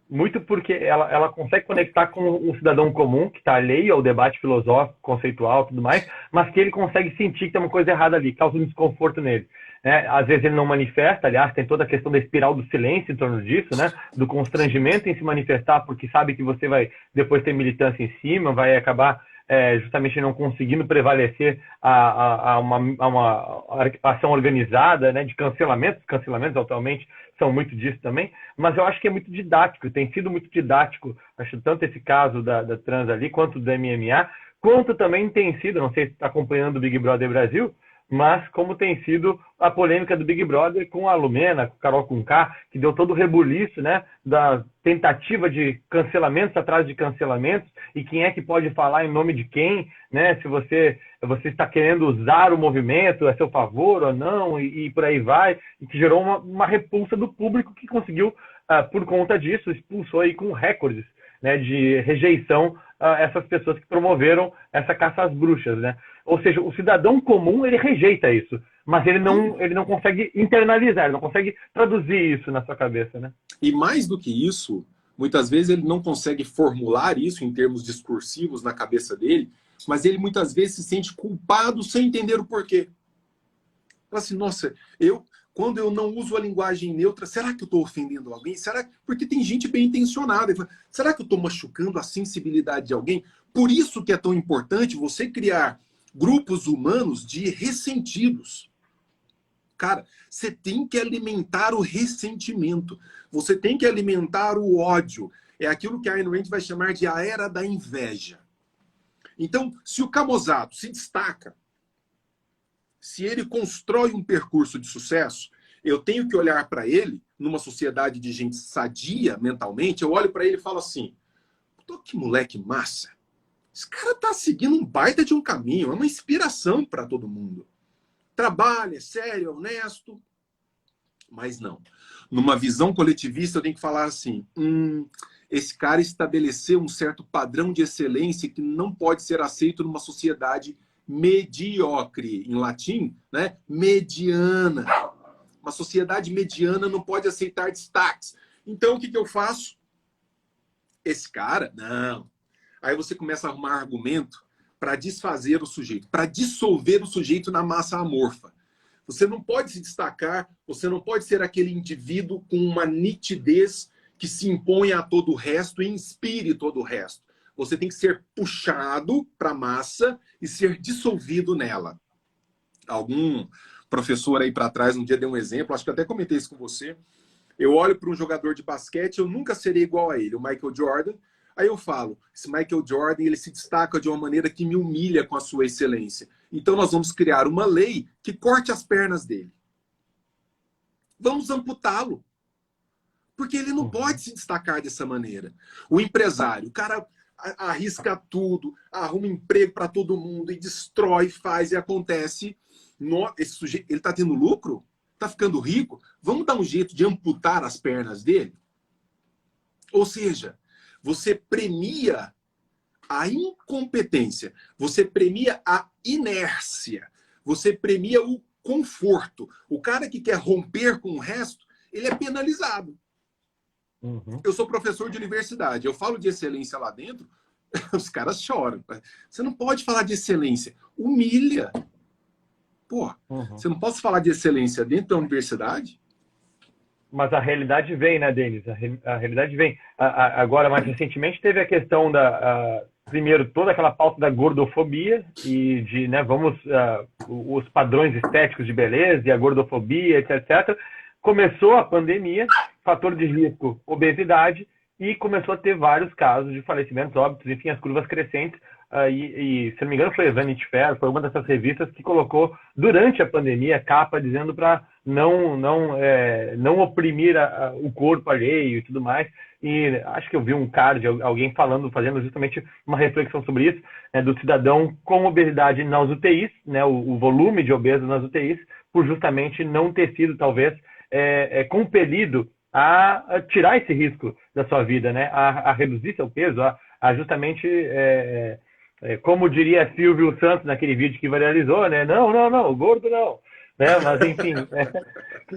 muito porque ela consegue conectar com o cidadão comum, que está alheio ao debate filosófico, conceitual e tudo mais, mas que ele consegue sentir que tem uma coisa errada ali, causa um desconforto nele. Às vezes ele não manifesta, aliás, tem toda a questão da espiral do silêncio em torno disso, né? Do constrangimento em se manifestar, porque sabe que você vai depois ter militância em cima, vai acabar justamente não conseguindo prevalecer a uma ação organizada, né, de cancelamentos. Cancelamentos atualmente são muito disso também, mas eu acho que é muito didático, tem sido muito didático, acho tanto esse caso da trans ali, quanto do MMA, quanto também tem sido, não sei se está acompanhando o Big Brother Brasil, mas como tem sido a polêmica do Big Brother com a Lumena, com a Carol Conká, que deu todo o rebuliço, né, da tentativa de cancelamentos atrás de cancelamentos, e quem é que pode falar em nome de quem, né, se você está querendo usar o movimento a seu favor ou não, e por aí vai, e que gerou uma repulsa do público que conseguiu, por conta disso, expulsou aí com recordes, né, de rejeição a essas pessoas que promoveram essa caça às bruxas, né? Ou seja, o cidadão comum, ele rejeita isso, mas ele não consegue internalizar, ele não consegue traduzir isso na sua cabeça, né?
E mais do que isso, muitas vezes ele não consegue formular isso em termos discursivos na cabeça dele, mas ele muitas vezes se sente culpado sem entender o porquê. Fala assim, nossa, quando eu não uso a linguagem neutra, será que eu estou ofendendo alguém? Porque tem gente bem intencionada. Será que eu estou machucando a sensibilidade de alguém? Por isso que é tão importante você criar grupos humanos de ressentidos. Cara, você tem que alimentar o ressentimento. Você tem que alimentar o ódio. É aquilo que a Ayn Rand vai chamar de a era da inveja. Então, se o Camozzato se destaca, se ele constrói um percurso de sucesso, eu tenho que olhar para ele, numa sociedade de gente sadia mentalmente, eu olho para ele e falo assim, que moleque massa. Esse cara tá seguindo um baita de um caminho, é uma inspiração para todo mundo. Trabalha, é sério, é honesto. Mas não. Numa visão coletivista, eu tenho que falar assim, esse cara estabeleceu um certo padrão de excelência que não pode ser aceito numa sociedade mediocre, em latim, né? Mediana. Uma sociedade mediana não pode aceitar destaques. Então, o que eu faço? Esse cara, não. Aí você começa a arrumar argumento para desfazer o sujeito, para dissolver o sujeito na massa amorfa. Você não pode se destacar, você não pode ser aquele indivíduo com uma nitidez que se impõe a todo o resto e inspire todo o resto. Você tem que ser puxado para a massa e ser dissolvido nela. Algum professor aí para trás um dia deu um exemplo, acho que até comentei isso com você. Eu olho para um jogador de basquete, eu nunca serei igual a ele, o Michael Jordan. Aí eu falo, esse Michael Jordan, ele se destaca de uma maneira que me humilha com a sua excelência. Então nós vamos criar uma lei que corte as pernas dele. Vamos amputá-lo. Porque ele não pode se destacar dessa maneira. O empresário, o cara arrisca tudo, arruma emprego para todo mundo e destrói, faz e acontece. Esse sujeito, ele está tendo lucro? Está ficando rico? Vamos dar um jeito de amputar as pernas dele? Ou seja, você premia a incompetência, você premia a inércia, você premia o conforto. O cara que quer romper com o resto, ele é penalizado. Eu sou professor de universidade, eu falo de excelência lá dentro, os caras choram. Você não pode falar de excelência, humilha. Pô, você não pode falar de excelência dentro da universidade?
Mas a realidade vem, né, Denis? A realidade vem. Agora, mais recentemente, teve a questão primeiro, toda aquela pauta da gordofobia e de, né, os padrões estéticos de beleza e a gordofobia, etc. Começou a pandemia, fator de risco, obesidade, e começou a ter vários casos de falecimentos, óbitos, enfim, as curvas crescentes. E se não me engano, foi a Vanity Fair, foi uma dessas revistas que colocou, durante a pandemia, capa dizendo para não oprimir o corpo alheio e tudo mais. E acho que eu vi um card, alguém fazendo justamente uma reflexão sobre isso, né, do cidadão com obesidade nas UTIs, né, o volume de obesos nas UTIs, por justamente não ter sido, talvez, compelido a tirar esse risco da sua vida, né, a reduzir seu peso, a justamente... como diria Silvio Santos naquele vídeo que viralizou, né? Não, gordo não. Né? Mas, enfim,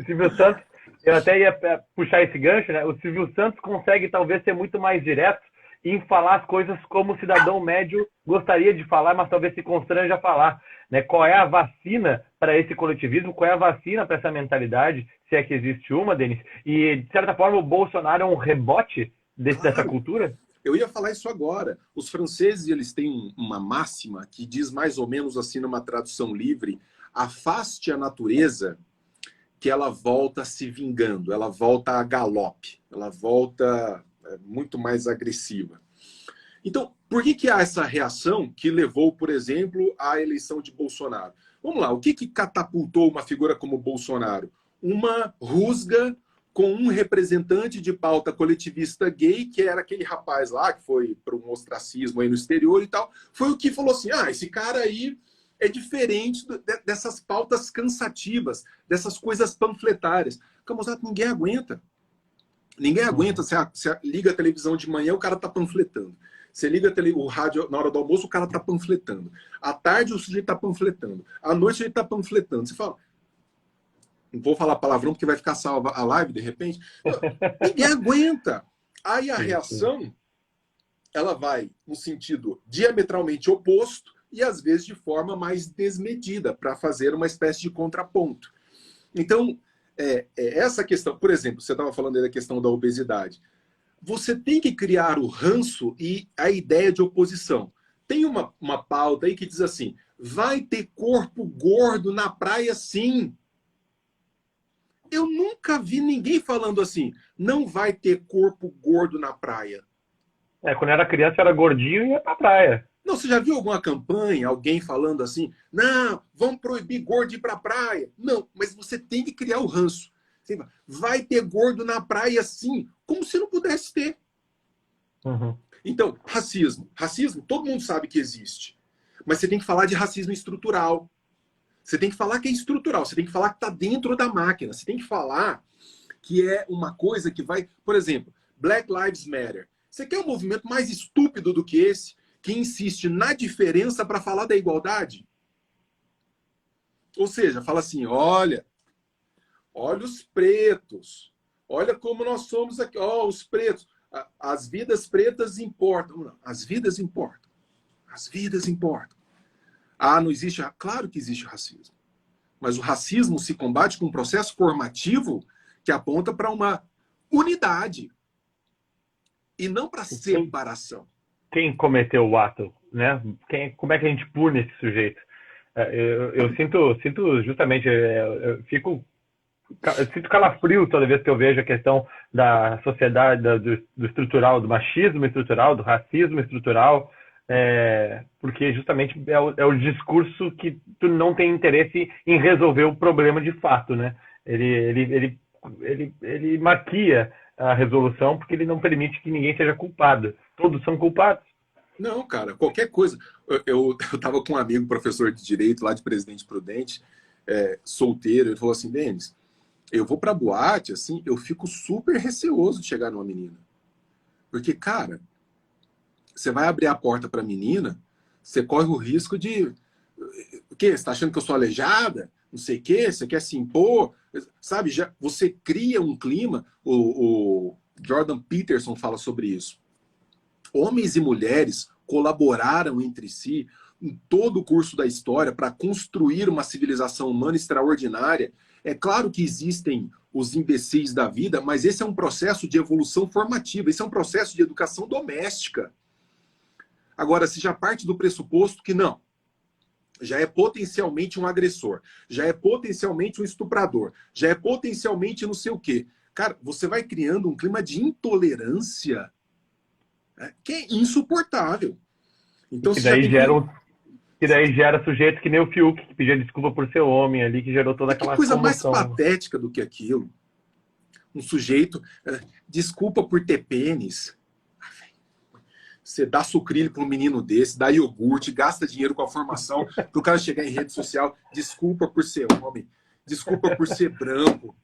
Silvio Santos Eu até ia puxar esse gancho, né? O Silvio Santos consegue talvez ser muito mais direto em falar as coisas como o cidadão médio gostaria de falar, mas talvez se constrange a falar, né? Qual é a vacina para esse coletivismo? Qual é a vacina para essa mentalidade? Se é que existe uma, Denis? E, de certa forma, o Bolsonaro é um rebote dessa
Claro,
cultura?
eu ia falar isso agora. Os franceses, eles têm uma máxima que diz mais ou menos assim numa tradução livre: afaste a natureza que ela volta se vingando, ela volta a galope, ela volta muito mais agressiva. Então, por que há essa reação que levou, por exemplo, à eleição de Bolsonaro? Vamos lá, o que catapultou uma figura como Bolsonaro? Uma rusga com um representante de pauta coletivista gay, que era aquele rapaz lá, que foi para um ostracismo aí no exterior e tal, foi o que falou assim, esse cara aí é diferente dessas pautas cansativas, dessas coisas panfletárias. Camusado, ninguém aguenta. Ninguém aguenta. Você liga a televisão de manhã, o cara tá panfletando. Você liga o rádio na hora do almoço, o cara tá panfletando. À tarde, o sujeito tá panfletando. À noite, ele tá panfletando. Você fala... Não vou falar palavrão, porque vai ficar salva a live, de repente. Ninguém aguenta. Aí a reação, ela vai no sentido diametralmente oposto, e às vezes de forma mais desmedida, para fazer uma espécie de contraponto. Então, essa questão, por exemplo, você estava falando aí da questão da obesidade. Você tem que criar o ranço e a ideia de oposição. Tem uma pauta aí que diz assim, vai ter corpo gordo na praia sim. Eu nunca vi ninguém falando assim, não vai ter corpo gordo na praia.
Quando eu era criança, eu era gordinho e ia pra praia.
Não, você já viu alguma campanha, alguém falando assim, não, vamos proibir gordo ir pra praia? Não, mas você tem que criar o ranço. Vai ter gordo na praia sim, como se não pudesse ter.
Uhum.
Então, racismo. Racismo, todo mundo sabe que existe. Mas você tem que falar de racismo estrutural. Você tem que falar que é estrutural. Você tem que falar que está dentro da máquina. Você tem que falar que é uma coisa que vai... Por exemplo, Black Lives Matter. Você quer um movimento mais estúpido do que esse, que insiste na diferença para falar da igualdade? Ou seja, fala assim, olha os pretos. Olha como nós somos aqui. Os pretos. As vidas pretas importam. Não, as vidas importam. As vidas importam. Não existe... Claro que existe racismo. Mas o racismo se combate com um processo formativo que aponta para uma unidade. E não para separação.
Quem cometeu o ato, né? Como é que a gente pune esse sujeito? Eu sinto justamente... Eu sinto calafrio toda vez que eu vejo a questão da sociedade, do estrutural, do machismo estrutural, do racismo estrutural, porque justamente é o discurso que tu não tem interesse em resolver o problema de fato, né? Ele maquia a resolução porque ele não permite que ninguém seja culpado. Todos são culpados.
Não, cara, qualquer coisa. Eu tava com um amigo, professor de Direito, lá de Presidente Prudente, solteiro, ele falou assim, Denis, eu vou pra boate, assim, eu fico super receoso de chegar numa menina. Porque, cara, você vai abrir a porta pra menina, você corre o risco de... O quê? Você tá achando que eu sou aleijada? Não sei o quê? Você quer se impor? Sabe, você cria um clima... O Jordan Peterson fala sobre isso. Homens e mulheres colaboraram entre si em todo o curso da história para construir uma civilização humana extraordinária. É claro que existem os imbecis da vida, mas esse é um processo de evolução formativa, esse é um processo de educação doméstica. Agora, se já parte do pressuposto que não, já é potencialmente um agressor, já é potencialmente um estuprador, já é potencialmente não sei o quê. Cara, você vai criando um clima de intolerância que é insuportável. Então,
que daí gera sujeito que nem o Fiuk, que pedia desculpa por ser homem ali, que gerou toda aquela
coisa
comoção.
Mais patética do que aquilo. Um sujeito, desculpa por ter pênis. Você dá sucrilho para um menino desse, dá iogurte, gasta dinheiro com a formação para o cara chegar em rede social. Desculpa por ser homem, desculpa por ser branco.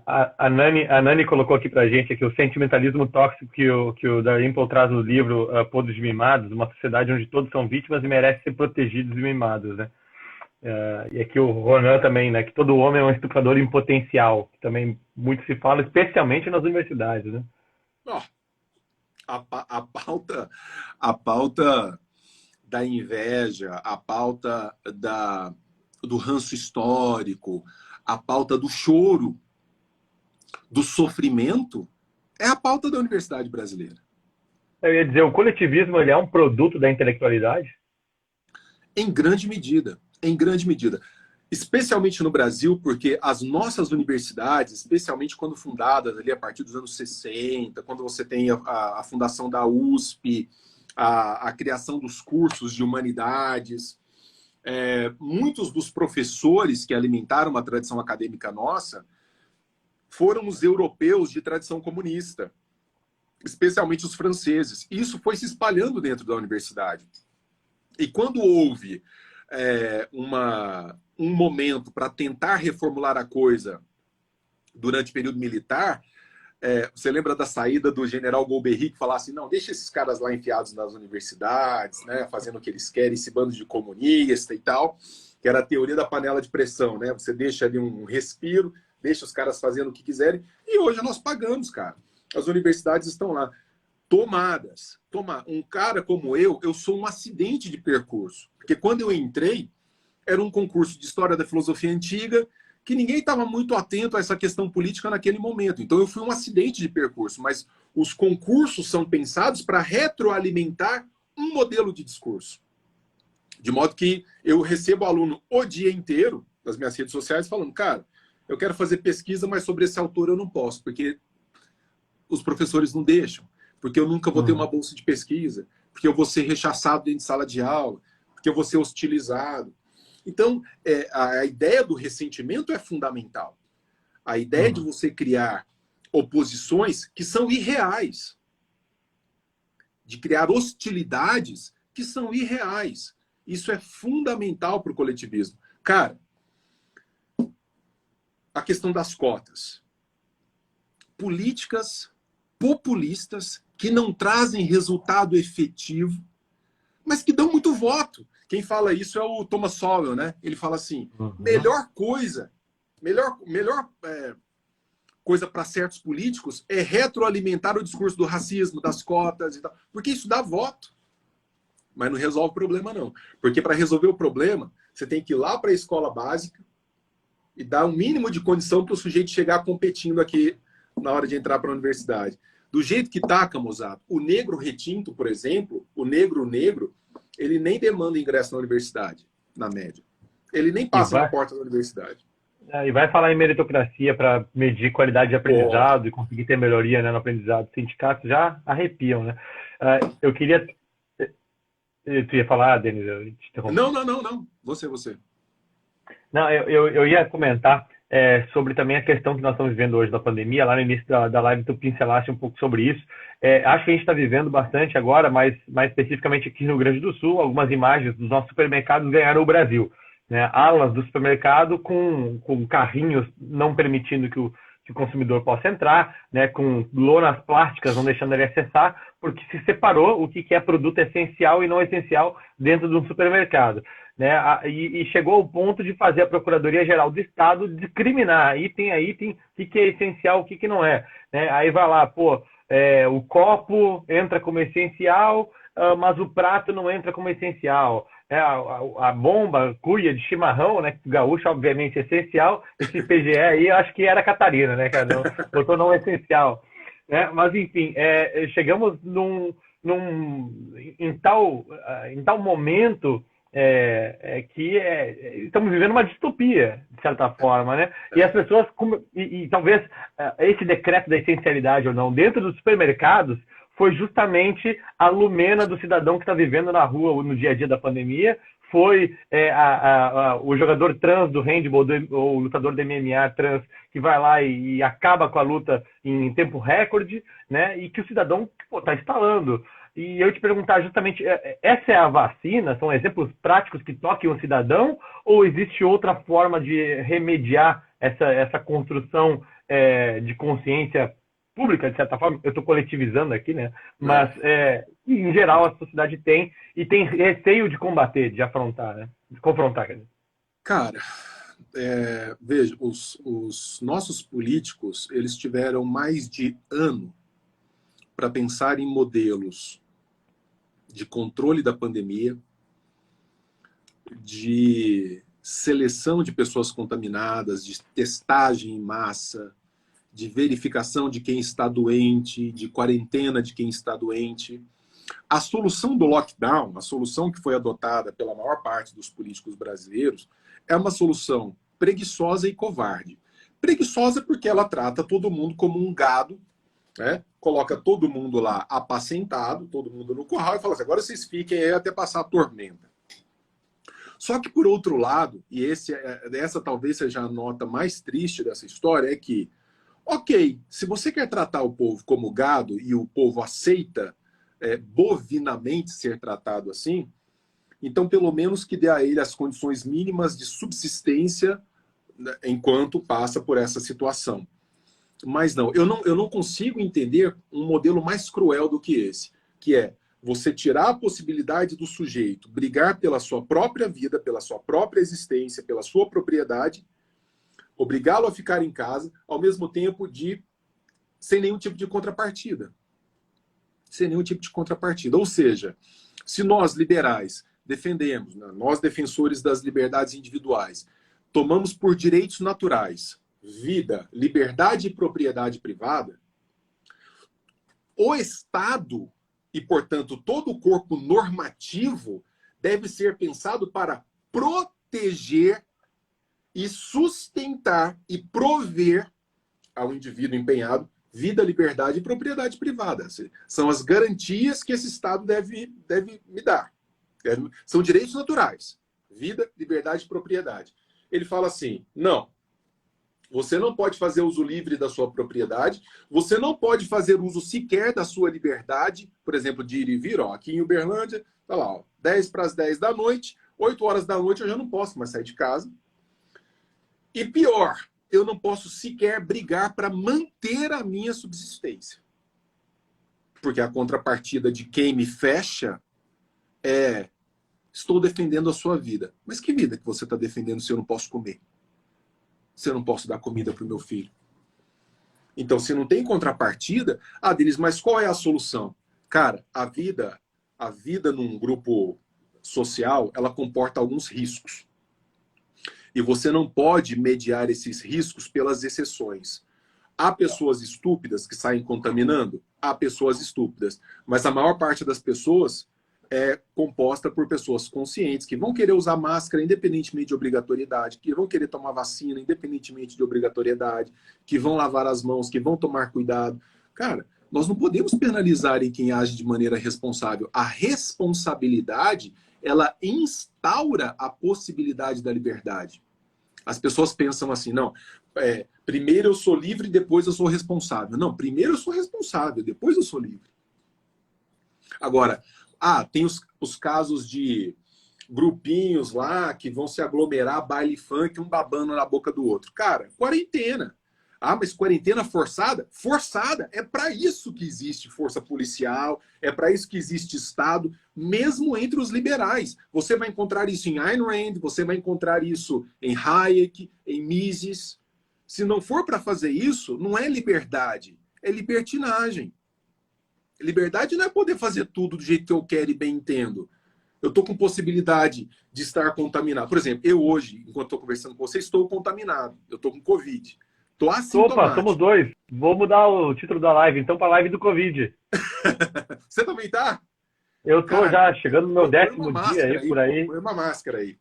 A Nani colocou aqui pra gente aqui, o sentimentalismo tóxico que o Dalrymple traz no livro Podres de Mimados, uma sociedade onde todos são vítimas e merecem ser protegidos e mimados, né? E aqui o Ronan também, né? Que todo homem é um estuprador em potencial. Que também muito se fala, especialmente nas universidades, né?
Ó, a pauta da inveja, a pauta do ranço histórico, a pauta do choro, do sofrimento, é a pauta da universidade brasileira.
Eu ia dizer, o coletivismo ele é um produto da intelectualidade?
Em grande medida, em grande medida. Especialmente no Brasil, porque as nossas universidades, especialmente quando fundadas ali a partir dos anos 60, quando você tem a fundação da USP, a criação dos cursos de humanidades, muitos dos professores que alimentaram uma tradição acadêmica nossa foram os europeus de tradição comunista, especialmente os franceses. Isso foi se espalhando dentro da universidade. E quando houve um momento para tentar reformular a coisa durante o período militar, você lembra da saída do general Golbery, que falava assim, não, deixa esses caras lá enfiados nas universidades, né, fazendo o que eles querem, esse bando de comunista e tal, que era a teoria da panela de pressão, né? Você deixa ali um respiro, deixa os caras fazendo o que quiserem, e hoje nós pagamos, cara. As universidades estão lá tomadas. Um cara como eu sou um acidente de percurso. Porque quando eu entrei, era um concurso de História da Filosofia Antiga, que ninguém estava muito atento a essa questão política naquele momento. Então eu fui um acidente de percurso, mas os concursos são pensados para retroalimentar um modelo de discurso. De modo que eu recebo aluno o dia inteiro, nas minhas redes sociais, falando, cara, eu quero fazer pesquisa, mas sobre esse autor eu não posso, porque os professores não deixam. Porque eu nunca vou ter uma bolsa de pesquisa, porque eu vou ser rechaçado dentro de sala de aula, porque eu vou ser hostilizado. Então, a ideia do ressentimento é fundamental. A ideia de você criar oposições que são irreais, de criar hostilidades que são irreais. Isso é fundamental para o coletivismo. Cara, a questão das cotas. Políticas populistas que não trazem resultado efetivo, mas que dão muito voto. Quem fala isso é o Thomas Sowell, né? Ele fala assim, melhor coisa para certos políticos é retroalimentar o discurso do racismo, das cotas e tal, porque isso dá voto. Mas não resolve o problema, não. Porque para resolver o problema, você tem que ir lá para a escola básica e dar um mínimo de condição para o sujeito chegar competindo aqui na hora de entrar para a universidade. Do jeito que está, Camusato, o negro retinto, por exemplo, o negro, ele nem demanda ingresso na universidade, na média. Ele nem passa na porta da universidade.
E vai falar em meritocracia para medir qualidade de aprendizado e conseguir ter melhoria, né, no aprendizado. Sindicatos já arrepiam, né? Eu queria... Tu ia falar, Denis? Eu te interrompi.
Não. Você.
Não, eu ia comentar sobre também a questão que nós estamos vivendo hoje da pandemia. Lá no início da live tu pincelaste um pouco sobre isso. Acho que a gente está vivendo bastante agora, mas mais especificamente aqui no Rio Grande do Sul, algumas imagens dos nossos supermercados ganharam o Brasil. Né? Alas do supermercado com carrinhos não permitindo que o consumidor possa entrar, né? Com lonas plásticas não deixando ele acessar, porque se separou o que é produto essencial e não essencial dentro de um supermercado. Né? E chegou ao ponto de fazer a Procuradoria-Geral do Estado discriminar item a item, o que é essencial, o que não é. Né? Aí vai lá, o copo entra como essencial, mas o prato não entra como essencial. A bomba, cuia de chimarrão, né? Gaúcho, obviamente, essencial. Esse PGE aí, eu acho que era Catarina, né, cara? Botou não essencial. Né? Mas, enfim, chegamos em tal momento que estamos vivendo uma distopia, de certa forma, né? E as pessoas, e talvez esse decreto da essencialidade ou não, dentro dos supermercados, foi justamente a lumena do cidadão que está vivendo na rua no dia a dia da pandemia, foi o jogador trans do handball, ou o lutador de MMA trans, que vai lá e acaba com a luta em tempo recorde, né? E que o cidadão está instalando. E eu te perguntar justamente, essa é a vacina? São exemplos práticos que toquem o cidadão? Ou existe outra forma de remediar essa construção de consciência pública, de certa forma? Eu estou coletivizando aqui, né? Mas, em geral, a sociedade tem receio de combater, de afrontar, né? De confrontar, quer dizer.
Cara, veja, os nossos políticos, eles tiveram mais de ano para pensar em modelos de controle da pandemia, de seleção de pessoas contaminadas, de testagem em massa, de verificação de quem está doente, de quarentena de quem está doente. A solução do lockdown, a solução que foi adotada pela maior parte dos políticos brasileiros, é uma solução preguiçosa e covarde. Preguiçosa porque ela trata todo mundo como um gado, né? Coloca todo mundo lá apacentado, todo mundo no curral e fala assim, agora vocês fiquem aí até passar a tormenta. Só que, por outro lado, e essa talvez seja a nota mais triste dessa história, é que, ok, se você quer tratar o povo como gado e o povo aceita bovinamente ser tratado assim, então pelo menos que dê a ele as condições mínimas de subsistência, né, enquanto passa por essa situação. Mas não, eu não consigo entender um modelo mais cruel do que esse, que é você tirar a possibilidade do sujeito brigar pela sua própria vida, pela sua própria existência, pela sua propriedade, obrigá-lo a ficar em casa, ao mesmo tempo sem nenhum tipo de contrapartida. Sem nenhum tipo de contrapartida. Ou seja, se nós liberais defendemos, né, nós defensores das liberdades individuais, tomamos por direitos naturais vida, liberdade e propriedade privada, o Estado e, portanto, todo o corpo normativo deve ser pensado para proteger e sustentar e prover ao indivíduo empenhado vida, liberdade e propriedade privada. São as garantias que esse Estado deve me dar. São direitos naturais. Vida, liberdade e propriedade. Ele fala assim, não, você não pode fazer uso livre da sua propriedade, você não pode fazer uso sequer da sua liberdade, por exemplo, de ir e vir. Ó, aqui em Uberlândia, tá lá, ó, 10 para as 10 da noite, 8 horas da noite eu já não posso mais sair de casa. E pior, eu não posso sequer brigar para manter a minha subsistência. Porque a contrapartida de quem me fecha é: estou defendendo a sua vida. Mas que vida que você está defendendo se eu não posso comer? Se eu não posso dar comida para o meu filho? Então, se não tem contrapartida, Denis, mas qual é a solução? Cara, a vida num grupo social, ela comporta alguns riscos. E você não pode mediar esses riscos pelas exceções. Há pessoas estúpidas que saem contaminando? Há pessoas estúpidas. Mas a maior parte das pessoas é composta por pessoas conscientes, que vão querer usar máscara independentemente de obrigatoriedade, que vão querer tomar vacina independentemente de obrigatoriedade, que vão lavar as mãos, que vão tomar cuidado. Cara, nós não podemos penalizar em quem age de maneira responsável. A responsabilidade, ela instaura a possibilidade da liberdade. As pessoas pensam assim, não, primeiro eu sou livre, depois eu sou responsável. Não, primeiro eu sou responsável, depois eu sou livre. Agora, tem os casos de grupinhos lá que vão se aglomerar, baile funk, um babando na boca do outro. Cara, quarentena. Mas quarentena forçada? Forçada. É para isso que existe força policial, é para isso que existe Estado, mesmo entre os liberais. Você vai encontrar isso em Ayn Rand, você vai encontrar isso em Hayek, em Mises. Se não for para fazer isso, não é liberdade, é libertinagem. Liberdade não é poder fazer tudo do jeito que eu quero e bem entendo. Eu estou com possibilidade de estar contaminado. Por exemplo, eu hoje, enquanto estou conversando com você, estou contaminado. Eu estou com Covid. Estou assintomático.
Opa, somos dois. Vou mudar o título da live, então, para a live do Covid.
Você também tá?
Eu estou já chegando no meu 10º dia aí, por aí.
Põe uma máscara aí.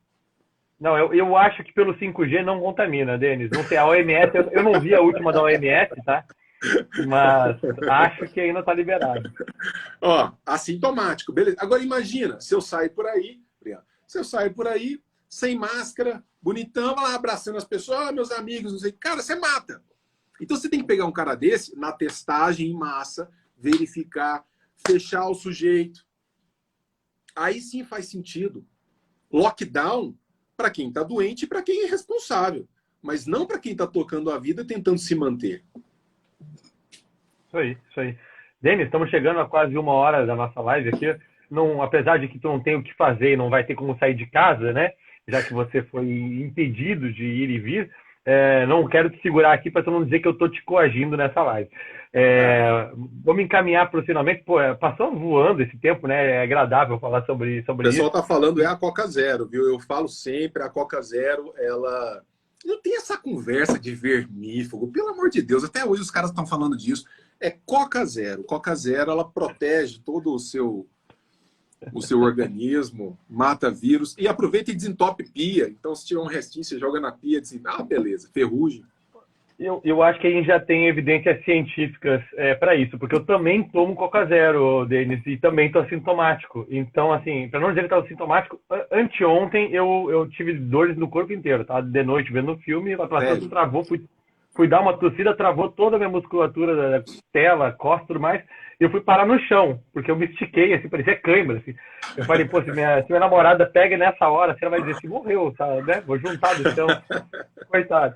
Não, eu acho que pelo 5G não contamina, Denis. Não sei, a OMS, eu não vi a última da OMS, tá? Mas acho que ainda está liberado.
Assintomático, beleza. Agora imagina, se eu saio por aí, sem máscara, bonitão, lá abraçando as pessoas, meus amigos, não sei. Cara, você mata. Então você tem que pegar um cara desse na testagem em massa, verificar, fechar o sujeito. Aí sim faz sentido. Lockdown para quem está doente e para quem é responsável, mas não para quem está tocando a vida tentando se manter.
Isso aí. Denis, estamos chegando a quase 1 hora da nossa live aqui. Não, apesar de que tu não tem o que fazer e não vai ter como sair de casa, né? já que você foi impedido de ir e vir, não quero te segurar aqui para tu não dizer que eu estou te coagindo nessa live. Vamos encaminhar para o finalmente. Pô, passou voando esse tempo, né? É agradável falar sobre
O pessoal
isso.
está falando a Coca Zero, viu? Eu falo sempre, a Coca Zero, ela não tem essa conversa de vermífugo, pelo amor de Deus. Até hoje os caras estão falando disso. É Coca Zero. Coca Zero, ela protege todo o seu organismo, mata vírus e aproveita e desentope pia. Então, se tiver um restinho, você joga na pia e diz, beleza, ferrugem.
Eu acho que a gente já tem evidências científicas para isso, porque eu também tomo Coca Zero, Denis, e também estou assintomático. Então, assim, para não dizer que estava assintomático, anteontem eu tive dores no corpo inteiro, tá? De noite vendo o filme, a platina travou, fui dar uma tossida, travou toda a minha musculatura da costela, costa e tudo mais, e eu fui parar no chão, porque eu me estiquei, assim, parecia cãibra, assim. Eu falei, pô, se minha namorada pega nessa hora, você vai dizer assim, morreu, sabe, né? Vou juntar do chão, coitado.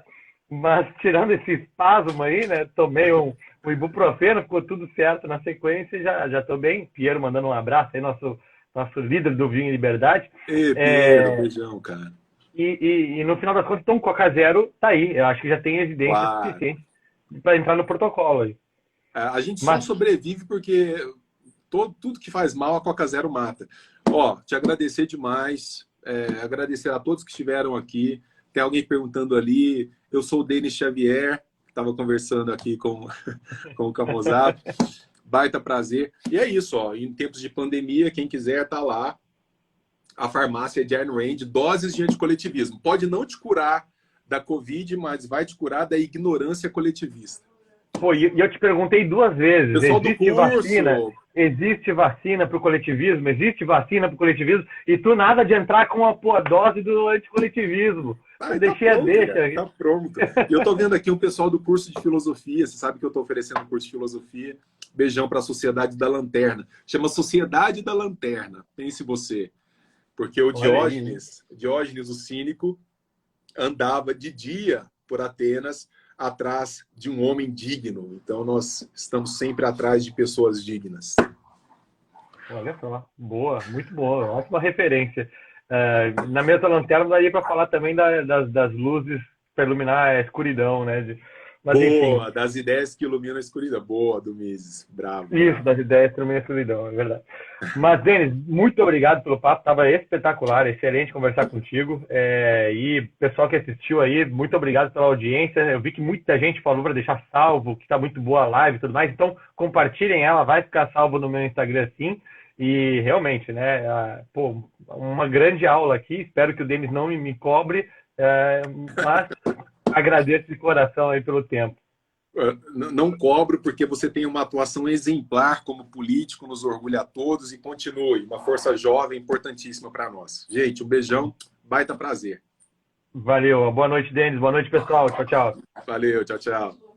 Mas tirando esse espasmo aí, né? Tomei um ibuprofeno, ficou tudo certo na sequência e já tô bem. Piero mandando um abraço aí, nosso líder do Vinho em Liberdade.
Ei, Piero, beijão, cara.
E no final das contas, então, Coca Zero tá aí. Eu acho que já tem evidência suficiente para entrar no protocolo aí.
A gente só sobrevive porque tudo que faz mal, a Coca Zero mata. Ó, te agradecer demais. Agradecer a todos que estiveram aqui. Tem alguém perguntando ali. Eu sou o Denis Xavier, que estava conversando aqui com o Camozap. Baita prazer. E é isso, ó. Em tempos de pandemia, quem quiser tá lá. A farmácia de Ayn Rand, doses de anticoletivismo. Pode não te curar da Covid, mas vai te curar da ignorância coletivista.
Pô, e eu te perguntei 2 vezes.
Pessoal do curso.
Existe vacina para o coletivismo? Existe vacina para o coletivismo? E tu nada de entrar com a dose do anticoletivismo. Eu deixei
pronto,
a deixa.
Cara, tá pronto. E eu tô vendo aqui o pessoal do curso de filosofia. Você sabe que eu tô oferecendo um curso de filosofia. Beijão para a Sociedade da Lanterna. Chama Sociedade da Lanterna. Pense você. Porque o Diógenes, o cínico, andava de dia por Atenas atrás de um homem digno. Então, nós estamos sempre atrás de pessoas dignas.
Olha só, boa, muito boa, ótima referência. Na mesma lanterna daria para falar também das luzes para iluminar a escuridão, né? Mas,
boa,
enfim.
Das ideias que iluminam a escuridão. Boa, do Mises. Bravo.
Isso, das ideias que iluminam a escuridão, é verdade. Mas, Denis, muito obrigado pelo papo. Estava espetacular, excelente conversar contigo. E pessoal que assistiu aí, muito obrigado pela audiência. Eu vi que muita gente falou para deixar salvo, que está muito boa a live e tudo mais. Então, compartilhem ela, vai ficar salvo no meu Instagram sim. E realmente, né? Uma grande aula aqui. Espero que o Denis não me cobre, mas agradeço de coração aí pelo tempo.
Não cobro, porque você tem uma atuação exemplar como político, nos orgulha a todos e continue. Uma força jovem importantíssima para nós. Gente, um beijão, baita prazer.
Valeu, boa noite, Denis, boa noite, pessoal. Tchau, tchau.
Valeu, tchau, tchau.